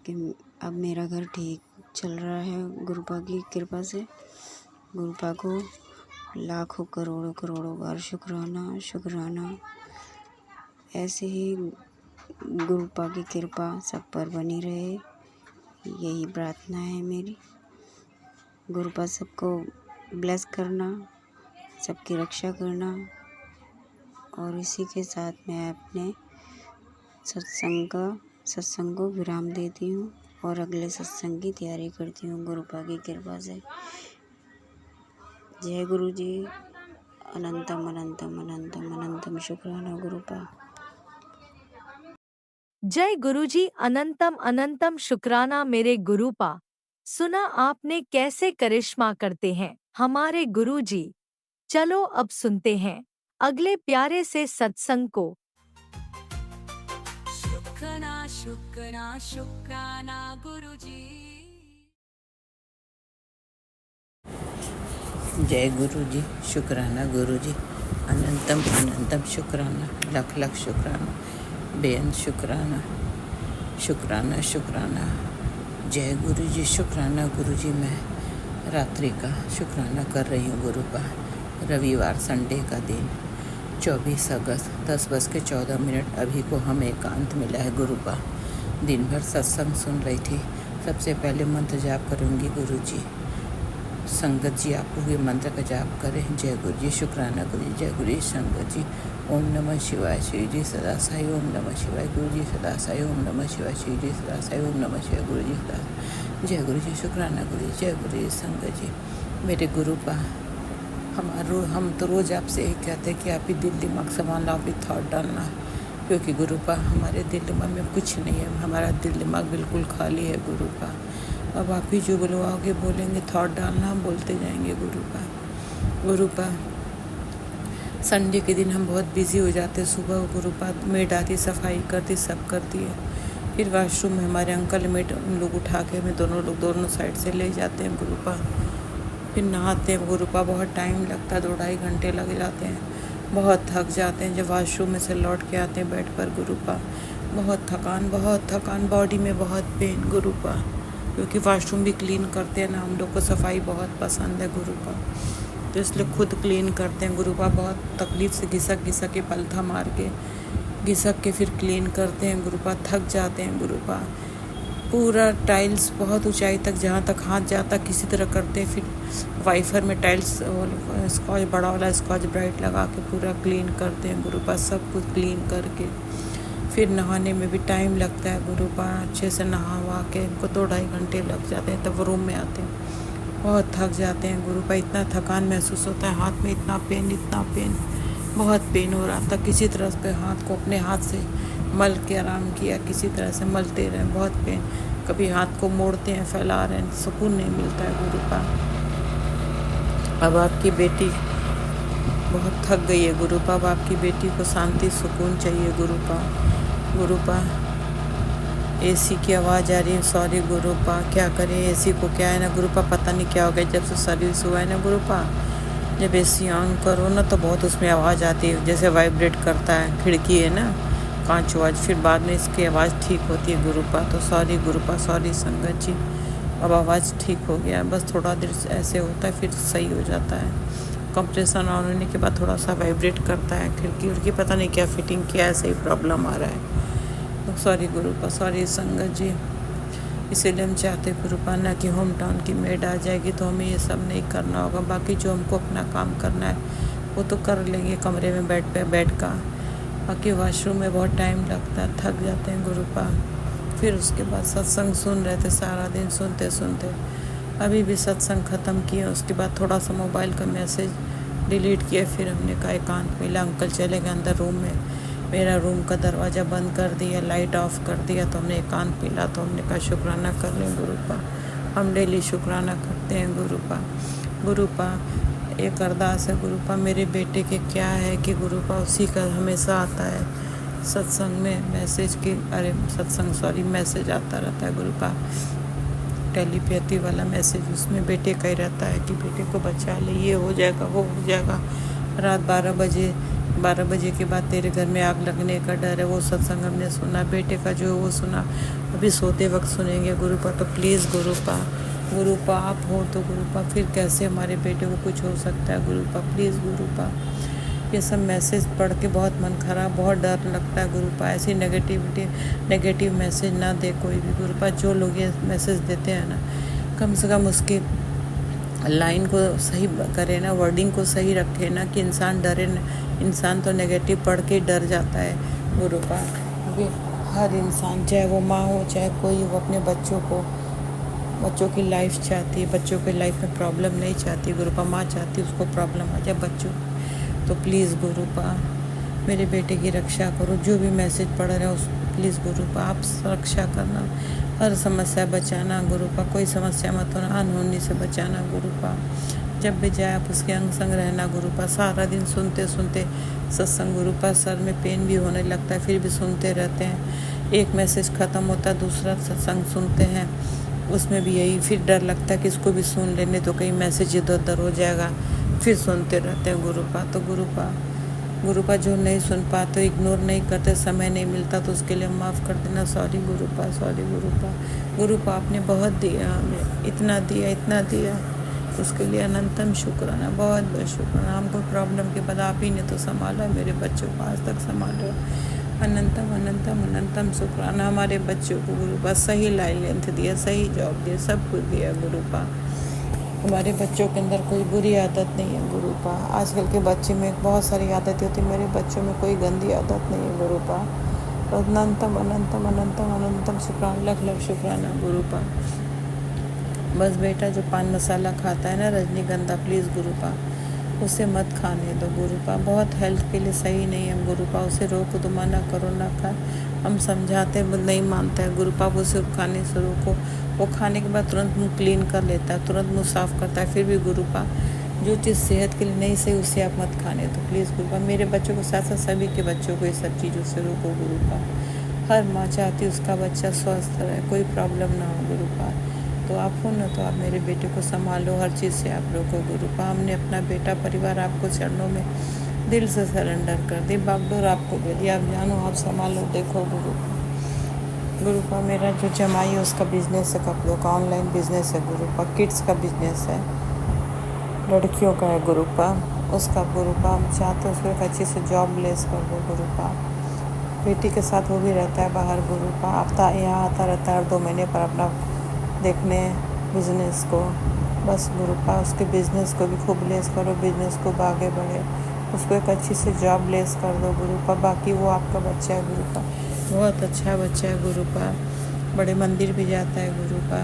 कि अब मेरा घर ठीक चल रहा है गुरुपा की कृपा से। गुरुपा को लाखों करोड़ों बार शुक्राना। ऐसे ही गुरुपा की कृपा सब पर बनी रहे, यही प्रार्थना है मेरी। गुरुपा सबको ब्लेस करना, सबकी रक्षा करना, और इसी के साथ मैं अपने सत्संग का सत्संग को विराम देती हूँ और अगले सत्संग की तैयारी करती हूँ गुरुपा की कृपा से। जय गुरु जी। अनंतम अनंतम अनंतम अनंतम शुक्राना गुरुपा। जय गुरुजी। अनंतम अनंतम शुक्राना मेरे गुरुपा। सुना आपने कैसे करिश्मा करते हैं हमारे गुरुजी। चलो अब सुनते हैं अगले प्यारे से सत्संग को। शुक्राना शुक्राना शुक्राना गुरुजी। जय गुरु जी। शुक्राना गुरु जी। अनंतम अनंतम शुक्राना, लख लख शुक्राना, बेअंत शुक्राना, शुक्राना शुक्राना। जय गुरु जी। शुक्राना गुरु जी। मैं रात्रि का शुक्राना कर रही हूँ गुरुपा। रविवार संडे का दिन 24 अगस्त 10:14 अभी को हमें एकांत मिला है गुरुपा। दिन भर सत्संग सुन रही थी। सबसे पहले मंत्र जाप करूँगी गुरु जी। संगत जी आप लोग ये मंत्र का जाप करें। जय गुरु जी। शुक्राना गुरु जी। जय गुरु जी। संगत जी ओम नमः शिवाय। श्री जी सदा साई ओम नमः शिवाय। गुरु जी सदा साई ओम नमः शिवाय। श्री जी सदा साई ओम नमः शिवाय। गुरु जी सदा। जय गुरु जी। शुक्राना गुरु जी। जय गुरु जी। संगत जी मेरे गुरुपा, हम तो रोज़ आपसे यही कहते हैं कि आप ही दिल दिमाग संभालना, आप ही थॉट डालना, क्योंकि गुरुपा हमारे दिल दिमाग में कुछ नहीं है। हमारा दिल दिमाग बिल्कुल खाली है गुरुपा। अब आप ही जो बुलवाओगे बोलेंगे, थॉट डालना, हम बोलते जाएंगे गुरुपा। गुरुपा संडे के दिन हम बहुत बिजी हो जाते। सुबह गुरुपा मेड आती, सफाई करती, सब करती है। फिर वॉशरूम में हमारे अंकल मेड उन लोग उठा के हमें दोनों साइड से ले जाते हैं गुरुपा। फिर नहाते हैं गुरुपा। बहुत टाइम लगता है, 2-2.5 घंटे लग जाते हैं। बहुत थक जाते हैं जब वॉशरूम में से लौट के आते हैं बेड पर गुरुपा। बहुत थकान, बॉडी में बहुत पेन गुरुपा, क्योंकि वॉशरूम भी क्लीन करते हैं ना। हम लोग को सफाई बहुत पसंद है गुरुपा, तो इसलिए खुद क्लीन करते हैं गुरुपा। बहुत तकलीफ़ से घिसक के पलथा मार के घिसक के फिर क्लीन करते हैं गुरुपा। थक जाते हैं गुरुपा। पूरा टाइल्स बहुत ऊंचाई तक, जहाँ तक हाथ जाता किसी तरह करते हैं। फिर वाइफर में टाइल्स स्कॉच, बड़ा वाला स्कॉच ब्राइट लगा के पूरा क्लीन करते हैं गुरुपा। सब कुछ क्लीन करके फिर नहाने में भी टाइम लगता है गुरुपा। अच्छे से नहा के इनको 2-2.5 घंटे लग जाते हैं, तब वो रूम में आते हैं। बहुत थक जाते हैं गुरुपा। इतना थकान महसूस होता है, हाथ में इतना पेन, बहुत पेन हो रहा था। किसी तरह से हाथ को अपने हाथ से मल के आराम किया, किसी तरह से मलते रहे। बहुत पेन, कभी हाथ को मोड़ते हैं, फैला रहे हैं, सुकून नहीं मिलता है गुरुपा। अब आपकी बेटी बहुत थक गई है गुरुपा। अब आपकी बेटी को शांति सुकून चाहिए गुरुपा। एसी की आवाज़ आ रही है। सॉरी गुरुपा, क्या करें, एसी को क्या है ना गुरुपा, पता नहीं क्या हो गया। जब से सर्विस हुआ है ना गुरुपा, जब एसी ऑन करो ना तो बहुत उसमें आवाज़ आती है, जैसे वाइब्रेट करता है। खिड़की है ना, कांच वाज, फिर बाद में इसकी आवाज़ ठीक होती है गुरुपा। तो सॉरी गुरुपा, सॉरी संगत जी। अब आवाज़ ठीक हो गया, बस थोड़ा देर ऐसे होता है फिर सही हो जाता है। कंप्रेसर ऑन होने के बाद थोड़ा सा वाइब्रेट करता है खिड़की, पता नहीं क्या फिटिंग किया, ऐसे ही प्रॉब्लम आ रहा है। तो सॉरी गुरुपा, सॉरी संगत जी। इसीलिए हम चाहते गुरुपा ना कि होम टाउन की मेड आ जाएगी तो हमें ये सब नहीं करना होगा। बाकी जो हमको अपना काम करना है वो तो कर लेंगे कमरे में बैठ का। बाकी वॉशरूम में बहुत टाइम लगता है, थक जाते हैं गुरुपा। फिर उसके बाद सत्संग सुन रहे थे सारा दिन, सुनते अभी भी सत्संग ख़त्म किया। उसके बाद थोड़ा सा मोबाइल का मैसेज डिलीट किया। फिर हमने कहा एकांत मिला, अंकल चले गए अंदर रूम में। मेरा रूम का दरवाज़ा बंद कर दिया, लाइट ऑफ कर दिया, तो हमने एकांत मिला। तो हमने कहा शुक्राना कर लें गुरुपा। हम डेली शुक्राना करते हैं गुरुपा। एक अरदास है गुरुपा मेरे बेटे के, क्या है कि गुरुपा उसी का हमेशा आता है सत्संग में मैसेज आता रहता है गुरुपा। टेलीपैथी वाला मैसेज, उसमें बेटे का ही रहता है कि बेटे को बचा ले, ये हो जाएगा, वो हो जाएगा। रात 12 बजे के बाद तेरे घर में आग लगने का डर है, वो सत्संग हमने सुना। बेटे का जो वो सुना, अभी सोते वक्त सुनेंगे गुरुपा। तो प्लीज़ गुरुपा आप हो तो गुरुपा, फिर कैसे हमारे बेटे को कुछ हो सकता है गुरुपा, प्लीज़ गुरुपा। ये सब मैसेज पढ़ के बहुत मन खराब, बहुत डर लगता है गुरुपा। ऐसी नेगेटिव मैसेज ना दे कोई भी गुरुपा। जो लोग ये मैसेज देते हैं ना, कम से कम उसकी लाइन को सही करे ना, वर्डिंग को सही रखे ना, कि इंसान डरे न। इंसान तो नेगेटिव पढ़ के डर जाता है गुरुपा। हर इंसान, चाहे वो माँ हो चाहे कोई हो, अपने बच्चों की लाइफ चाहती है, बच्चों की लाइफ में प्रॉब्लम नहीं चाहती। गुरुपा माँ चाहती है उसको प्रॉब्लम आ जाए बच्चों। तो प्लीज़ गुरुपा मेरे बेटे की रक्षा करो। जो भी मैसेज पढ़ रहे हो प्लीज़ गुरुपा आप रक्षा करना, हर समस्या बचाना गुरुपा, कोई समस्या मत होना, अनहोनी से बचाना गुरुपा। जब भी जाए आप उसके अंग संग रहना गुरुपा। सारा दिन सुनते सुनते सत्संग गुरुपा, सर में पेन भी होने लगता है, फिर भी सुनते रहते हैं। एक मैसेज ख़त्म होता है, दूसरा सत्संग सुनते हैं, उसमें भी यही, फिर डर लगता है कि इसको भी सुन लेने तो कहीं मैसेज इधर उधर हो जाएगा, फिर सुनते रहते हैं गुरुपा। तो गुरुपा जो नहीं सुन पाते, इग्नोर नहीं करते, समय नहीं मिलता तो उसके लिए माफ़ कर देना। Sorry गुरुपा, sorry गुरुपा। गुरुपा आपने बहुत दिया हमें, इतना दिया, उसके लिए अनंतम शुक्राना, बहुत बहुत शुक्राना। हमको प्रॉब्लम के बाद आप ही ने तो संभाला, मेरे बच्चों को आज तक संभालो। अनंतम अनंतम अनंतम शुक्राना। हमारे बच्चों को गुरुपा सही लाइन लेंथ दिया, सही जॉब दिया, सब कुछ दिया गुरुपा। हमारे बच्चों के अंदर कोई बुरी आदत नहीं है गुरुपा। आजकल के बच्चे में बहुत सारी आदतें होती, मेरे बच्चों में कोई गंदी आदत नहीं है गुरुपा। अनंतम अनंतम अनंतम अनंतम शुक्राना, लख लख शुक्राना गुरुपा। बस बेटा जो पान मसाला खाता है ना रजनीगंधा, प्लीज़ गुरुपा उसे मत खाने दो गुरुपा, बहुत हेल्थ के लिए सही नहीं है गुरुपा। उसे रोको तो मना करो ना खाए, हम समझाते वो नहीं मानता है गुरुपा। उसे खाने से रोको, वो खाने के बाद तुरंत मुंह क्लीन कर लेता है, तुरंत मुंह साफ़ करता है, फिर भी गुरुपा जो चीज़ सेहत के लिए नहीं सही उसे आप मत खाने दो प्लीज़ गुरुपा। मेरे बच्चों को साथ साथ सभी के बच्चों को ये सब चीज़ों से रोको गुरुपा। हर माँ चाहती है उसका बच्चा स्वस्थ रहे, कोई प्रॉब्लम ना हो गुरुपा। तो आप हो ना, तो आप मेरे बेटे को संभालो, हर चीज़ से आप रोको गुरुपा। हमने अपना बेटा परिवार आपको चरणों में दिल से सरेंडर कर दी, बागडोर आपको दे दिया, आप जानो, आप संभालो, देखो गुरुपा। मेरा जो जमाई है उसका बिजनेस है, कपड़ों का ऑनलाइन बिजनेस है गुरुपा, किड्स का बिजनेस है, लड़कियों का है गुरुपा। उसका गुरुपा हम चाहते हैं उसको एक अच्छी से जॉब लेस कर दो गुरुपा। बेटी के साथ वो भी रहता है बाहर गुरुपा, यहाँ आता रहता है 2 महीने पर अपना देखने बिजनेस को। बस गुरुपा उसके बिजनेस को भी खूब लेस करो, बिजनेस को आगे बढ़े, उसको एक अच्छी से जॉब लेस कर दो गुरुपा। बाकी वो आपका बच्चा है गुरुपा, बहुत अच्छा बच्चा है गुरुपा, बड़े मंदिर भी जाता है गुरुपा।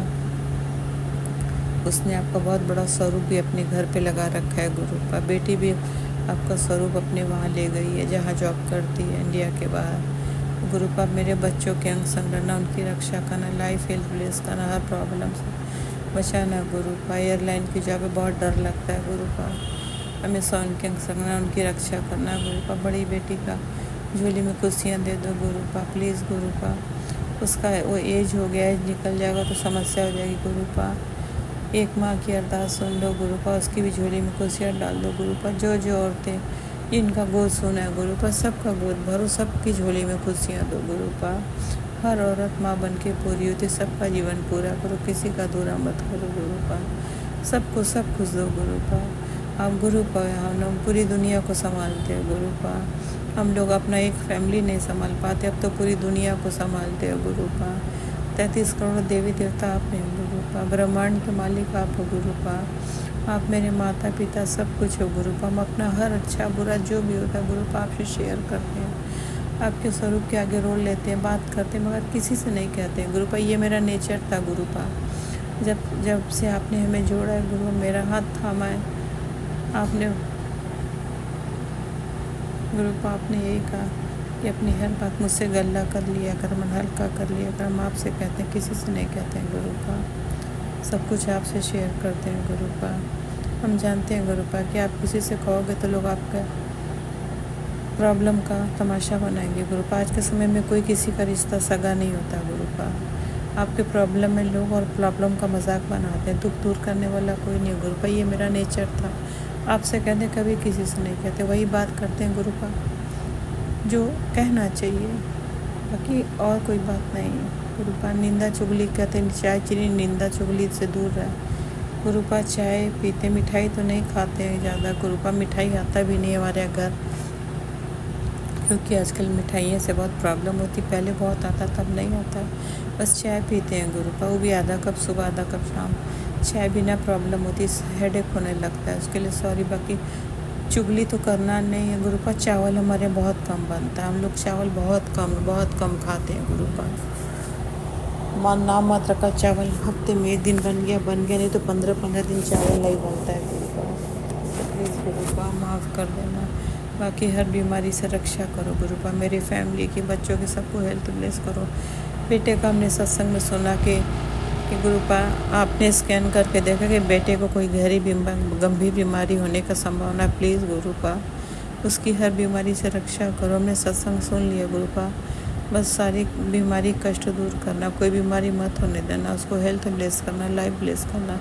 उसने आपका बहुत बड़ा स्वरूप भी अपने घर पे लगा रखा है गुरुपा। बेटी भी आपका स्वरूप अपने वहाँ ले गई है जहाँ जॉब करती है, इंडिया के बाहर गुरुपा। मेरे बच्चों के अंग संग रहना, उनकी रक्षा करना, लाइफ हेल्थ प्लेस करना, हर प्रॉब्लम से बचाना गुरुपा। एयरलाइन की जॉब पे बहुत डर लगता है गुरुपा, हमेशा उनके अंग संग रहना, उनकी रक्षा करना गुरुपा। बड़ी बेटी का झोली में खुशियाँ दे दो गुरुपा, प्लीज़ गुरुपा। उसका वो एज हो गया, एज निकल जाएगा तो समस्या हो जाएगी गुरुपा। एक माँ की अरदास सुन लो गुरुपा, उसकी भी झोली में खुशियाँ डाल दो गुरुपा। जो औरतें जिनका गोद सुना है गुरुपा, सबका गोद भरो, सबकी झोली में खुशियाँ दो गुरुपा। हर औरत माँ बन के पूरी होती, सबका जीवन पूरा करो, किसी का अधूरा मत करो गुरुपा। सबको सब खुश दो गुरुपा। आप गुरुपा हम पूरी दुनिया को संभालते हैं गुरुपा। हम लोग अपना एक फैमिली नहीं संभाल पाते, अब तो पूरी दुनिया को संभालते हैं गुरुपा। 33 करोड़ देवी देवता आप हैं गुरुपा, ब्रह्मांड के मालिक आप हो गुरुपा। आप मेरे माता पिता सब कुछ हो गुरुपा। हम अपना हर अच्छा बुरा जो भी होता है गुरुपा आपसे शेयर करते हैं, आपके स्वरूप के आगे रोल लेते हैं, बात करते हैं, मगर किसी से नहीं कहते हैं गुरुपा। ये मेरा नेचर था गुरुपा। जब से आपने हमें जोड़ा है गुरु, मेरा हाथ थामा है आपने गुरुपा। आपने यही कहा कि अपनी हर बात मुझसे गल्ला कर लिया कर, मन हल्का कर लिया कर। हम आपसे कहते हैं, किसी से नहीं कहते हैं गुरुपा। सब कुछ आपसे शेयर करते हैं गुरुपा। हम जानते हैं गुरुपा कि आप किसी से कहोगे तो लोग आपका प्रॉब्लम का तमाशा बनाएंगे गुरुपा। आज के समय में कोई किसी का रिश्ता सगा नहीं होता गुरुपा। आपके प्रॉब्लम में लोग और प्रॉब्लम का मजाक बनाते हैं, दुख दूर करने वाला कोई नहीं गुरुपा। ये मेरा नेचर था, आपसे कहते हैं, कभी किसी से नहीं कहते, वही बात करते हैं गुरुपा जो कहना चाहिए, बाकी और कोई बात नहीं है गुरुपा। निंदा चुगली कहते हैं, चाय चीनी निंदा चुगली से दूर रहे गुरुपा। चाय पीते, मिठाई तो नहीं खाते हैं ज़्यादा गुरुपा। मिठाई आता भी नहीं हमारे घर, क्योंकि आजकल मिठाइयों से बहुत प्रॉब्लम होती, पहले बहुत आता तब नहीं आता। बस चाय पीते हैं गुरुपा, वो भी आधा कप सुबह आधा कप शाम। चाय बिना प्रॉब्लम होती, हेडेक होने लगता है, उसके लिए सॉरी। बाकी चुगली तो करना नहीं है गुरुपा। चावल हमारे बहुत कम बनता है, हम लोग चावल बहुत कम खाते हैं गुरुपा। नाम मात्र का चावल हफ्ते में 1 दिन बन गया, नहीं तो 15 दिन चावल नहीं बनता है गुरुपा। तो प्लीज़ गुरुपा माफ़ कर देना। बाकी हर बीमारी से रक्षा करो गुरुपा। मेरी फैमिली की, बच्चों के सबको हेल्थ ब्लेस करो। बेटे का हमने सत्संग में सुना कि गुरुपा आपने स्कैन करके देखा कि बेटे को कोई गंभीर बीमारी होने का संभावना। प्लीज़ गुरुपा उसकी हर बीमारी से रक्षा करो। हमने सत्संग सुन लिया गुरुपा। बस सारी बीमारी कष्ट दूर करना, कोई बीमारी मत होने देना, उसको हेल्थ ब्लेस करना, लाइफ ब्लेस करना,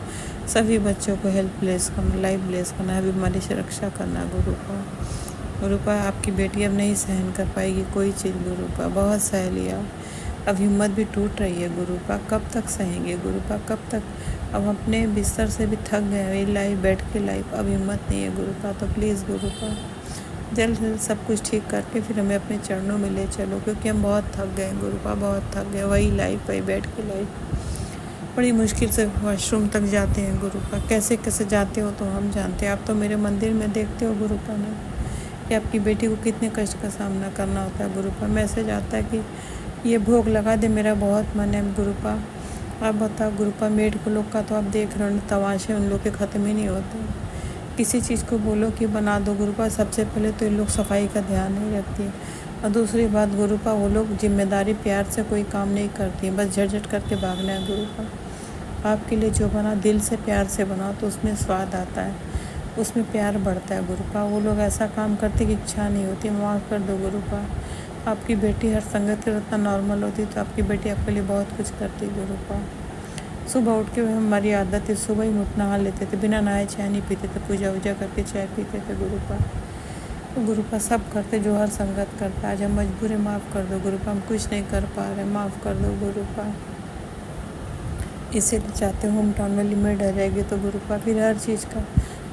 सभी बच्चों को हेल्थ ब्लेस करना, लाइफ ब्लेस करना, हर बीमारी से रक्षा करना गुरुपा। आपकी बेटी अब नहीं सहन कर पाएगी कोई चीज़ गुरुपा, बहुत सह लिया, अब हिम्मत भी टूट रही है गुरुपा। कब तक सहेंगे गुरुपा, कब तक? अब अपने बिस्तर से भी थक गए हैं, लाइफ बैठ के लाइफ, अब हिम्मत नहीं है गुरुपा। तो प्लीज़ गुरुपा जल्द से जल्द सब कुछ ठीक करके फिर हमें अपने चरणों में ले चलो, क्योंकि हम बहुत थक गए गुरुपा, बहुत थक गए। वही लाइफ, वही बैठ के लाइफ, बड़ी मुश्किल से वॉशरूम तक जाते हैं गुरुपा। कैसे कैसे जाते हो तो हम जानते हैं। आप तो मेरे मंदिर में देखते हो गुरुपा ने कि आपकी बेटी को कितने कष्ट का सामना करना होता है गुरुपा। मैसेज आता है कि ये भोग लगा दे, मेरा बहुत मन है गुरुपा। आप बताओ गुरुपा, मेड को लोग का तो आप देख रहे हो तमाशे, उन लोग के ख़त्म ही नहीं होते। किसी चीज़ को बोलो कि बना दो गुरुपा, सबसे पहले तो इन लोग सफाई का ध्यान नहीं रखती, और दूसरी बात गुरुपा वो लोग जिम्मेदारी प्यार से कोई काम नहीं करती, बस झटझट करके भागना है गुरुपा। आपके लिए जो बना दिल से प्यार से बनाओ तो उसमें स्वाद आता है, उसमें प्यार बढ़ता है गुरुपा। वो लोग ऐसा काम करते कि इच्छा नहीं होती, माफ़ कर दो गुरुपा। आपकी बेटी हर संगत के इतना नॉर्मल होती तो आपकी बेटी आपके लिए बहुत कुछ करती गुरुपा। सुबह उठ के हमारी आदत है सुबह ही मुँह नहा लेते थे, बिना नहाए चाय नहीं पीते थे, पूजा वूजा करके चाय पीते थे गुरुपा। तो गुरुपा सब करते जो हर संगत करता। आज हम मजबूर है, माफ़ कर दो गुरुपा, हम कुछ नहीं कर पा रहे, माफ़ कर दो गुरुपा। इसीलिए चाहते होम टाउन में लिमिट रह जाएगी तो गुरुपा फिर हर चीज़ का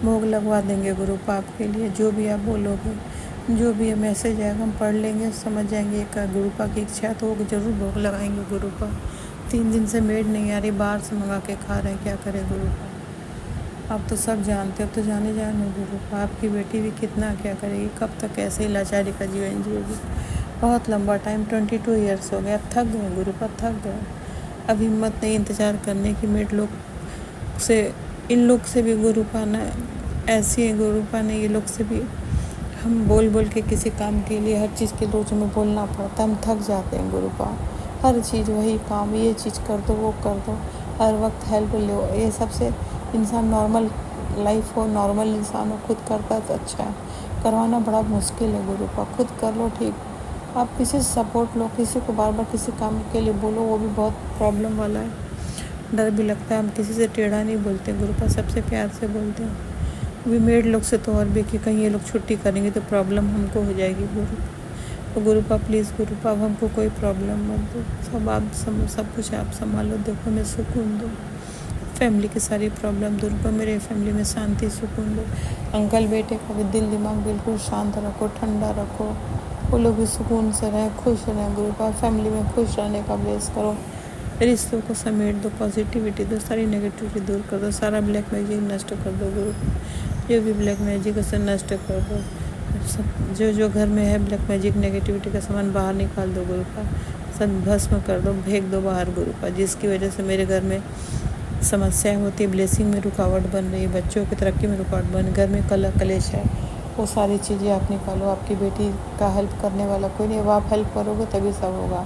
भोग लगवा देंगे गुरुपा आपके लिए। जो भी आप बोलोगे, जो भी मैसेज आएगा हम पढ़ लेंगे, समझ जाएंगे। एक गुरुपा की इच्छा तो वो ज़रूर भोग लगाएंगे गुरुपा। 3 दिन से मेड नहीं आ रही, बाहर से मंगा के खा रहे हैं, क्या करें गुरुपा। आप तो सब जानते हो, तो जाने गुरुपा। आपकी बेटी भी कितना क्या करेगी, कब तक ऐसे ही लाचारी का जीवन जिएगी। बहुत लंबा टाइम 22 ईयर्स हो गया, अब थक गए गुरुपा, थक गए। अब हिम्मत नहीं इंतज़ार करने की मेड लोग से, इन लोग से भी गुरुपा ना ऐसी है गुरुपा ने, ये लोग से भी हम बोल के किसी काम के लिए हर चीज़ के रोज में बोलना पड़ता है, हम थक जाते हैं गुरुपा। हर चीज़ वही काम, ये चीज़ कर दो, वो कर दो, हर वक्त हेल्प लो। ये सबसे इंसान नॉर्मल लाइफ हो, नॉर्मल इंसान हो, खुद करता है तो अच्छा है, करवाना बड़ा मुश्किल है गुरुपा। खुद कर लो ठीक, आप किसी से सपोर्ट लो, किसी को बार बार किसी काम के लिए बोलो, वो भी बहुत प्रॉब्लम वाला है। डर भी लगता है, हम किसी से टेढ़ा नहीं बोलते गुरुपा, सबसे प्यार से बोलते हैं। भी मेड लोग से तो और भी कि कहीं ये लोग छुट्टी करेंगे तो प्रॉब्लम हमको हो जाएगी गुरुपा। तो गुरुपा प्लीज़ गुरुपा, अब हमको कोई प्रॉब्लम मत दो, सब आप सब कुछ आप संभालो। देखो मैं सुकून दो, फैमिली की सारी प्रॉब्लम दूर करो, मेरे फैमिली में शांति सुकून दो। अंकल बेटे का भी दिल दिमाग बिल्कुल शांत रखो, ठंडा रखो, वो लोग भी सुकून से रहें, खुश रहें गुरुपा। फैमिली में खुश रहने का ब्लेस करो, रिश्तों को समेट दो, पॉजिटिविटी दो, सारी नेगेटिविटी दूर कर दो, सारा ब्लैक मैजिक नष्ट कर दो गुरुपा। जो भी ब्लैक मैजिक उसे नष्ट कर दो, सब जो घर में है ब्लैक मैजिक नेगेटिविटी का सामान बाहर निकाल दो गुरुपा, सब भस्म कर दो, फेंक दो बाहर गुरुपा। जिसकी वजह से मेरे घर में समस्याएं होती, ब्लेसिंग में रुकावट बन रही है, बच्चों की तरक्की में रुकावट बन, घर में कलेश है, वो सारी चीज़ें आप निकालो। आपकी बेटी का हेल्प करने वाला कोई नहीं, अब आप हेल्प करोगे तभी सब होगा।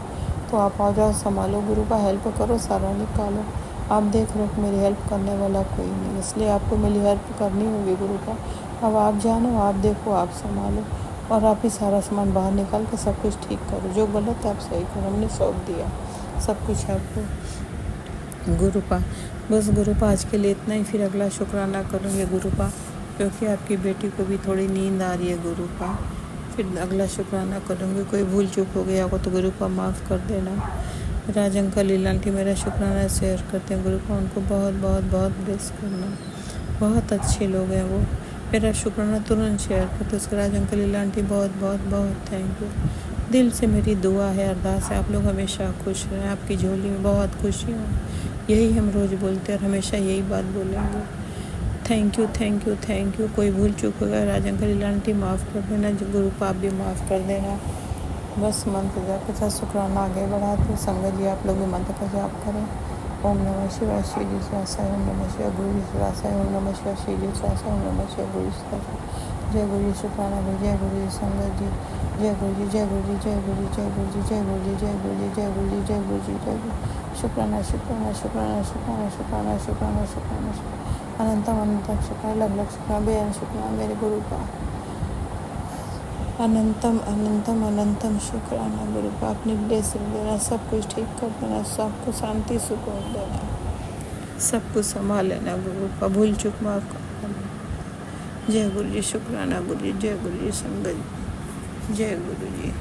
तो आप आ जाओ, संभालो गुरुपा, हेल्प करो, सारा निकालो। आप देख रहे हो कि मेरी हेल्प करने वाला कोई नहीं, इसलिए आपको मेरी हेल्प करनी होगी गुरुपा। अब आप जानो, आप देखो, आप संभालो, और आप ही सारा सामान बाहर निकाल कर सब कुछ ठीक करो। जो गलत है आप सही करो, हमने सौंप दिया सब कुछ आपको गुरुपा। बस गुरुपा आज के लिए इतना ही, फिर अगला शुक्राना करूँगी गुरुपा, क्योंकि आपकी बेटी को भी थोड़ी नींद आ रही है गुरुपा। फिर अगला शुक्राना करूँगी, कोई भूल चूक हो गया होगा तो गुरुपा माफ़ कर देना। राज अंकल लीला आंटी मेरा शुक्राना शेयर करते हैं गुरुपा, उनको बहुत बहुत बहुत ब्लेस करना, बहुत अच्छे लोग हैं वो। मेरा शुक्राना तुरंत शेयर करते, उसके राज अंकल लीला आंटी बहुत बहुत बहुत थैंक यू। दिल से मेरी दुआ है, अरदास है, आप लोग हमेशा खुश रहें, आपकी झोली में बहुत खुशी हो, यही हम रोज़ बोलते हैं और हमेशा यही बात बोलेंगे। Thank you. कोई भूल चूक होगा राजन करी लांटी माफ़ कर देना, जो गुरु पाप भी माफ़ कर देना। बस मंत्र जाप के साथ शुक्राना आगे बढ़ाते। संगत जी आप लोग भी मंत्र का जाप करें। ओम नमः शिवाय, श्री जी स्वासाय, ओम नमः शिवाय, गुरु जी स्वासाय, ओम नमः शिवाय, श्री जी स्वासाय, ओम नमः शिवाय, गुरु जी स्वासाय। जय गुरु जी, शुक्राना गुरु, जय गुरु जी संगत जी, जय गुरु जी, जय गुरु जी, जय गुरु जी, जय गुरु जी, जय गुरु जी, जय गुरु जी, जय गुरु जी, जय गुरु जी, जय गुरु। शुक्राना अनंतम शुक्राना लग शुक्राना बेअंत शुक्राना मेरे गुरु का। अनंतम शुक्राना गुरु का। अपनी ब्लेसिंग देना, सब कुछ ठीक कर देना, सबको शांति सुकून देना, सब कुछ संभाल लेना गुरु का। भूल चूक माफ कर देना। जय गुरु जी, शुक्राना गुरु जी, जय गुरु जी संगत, जय गुरु जी।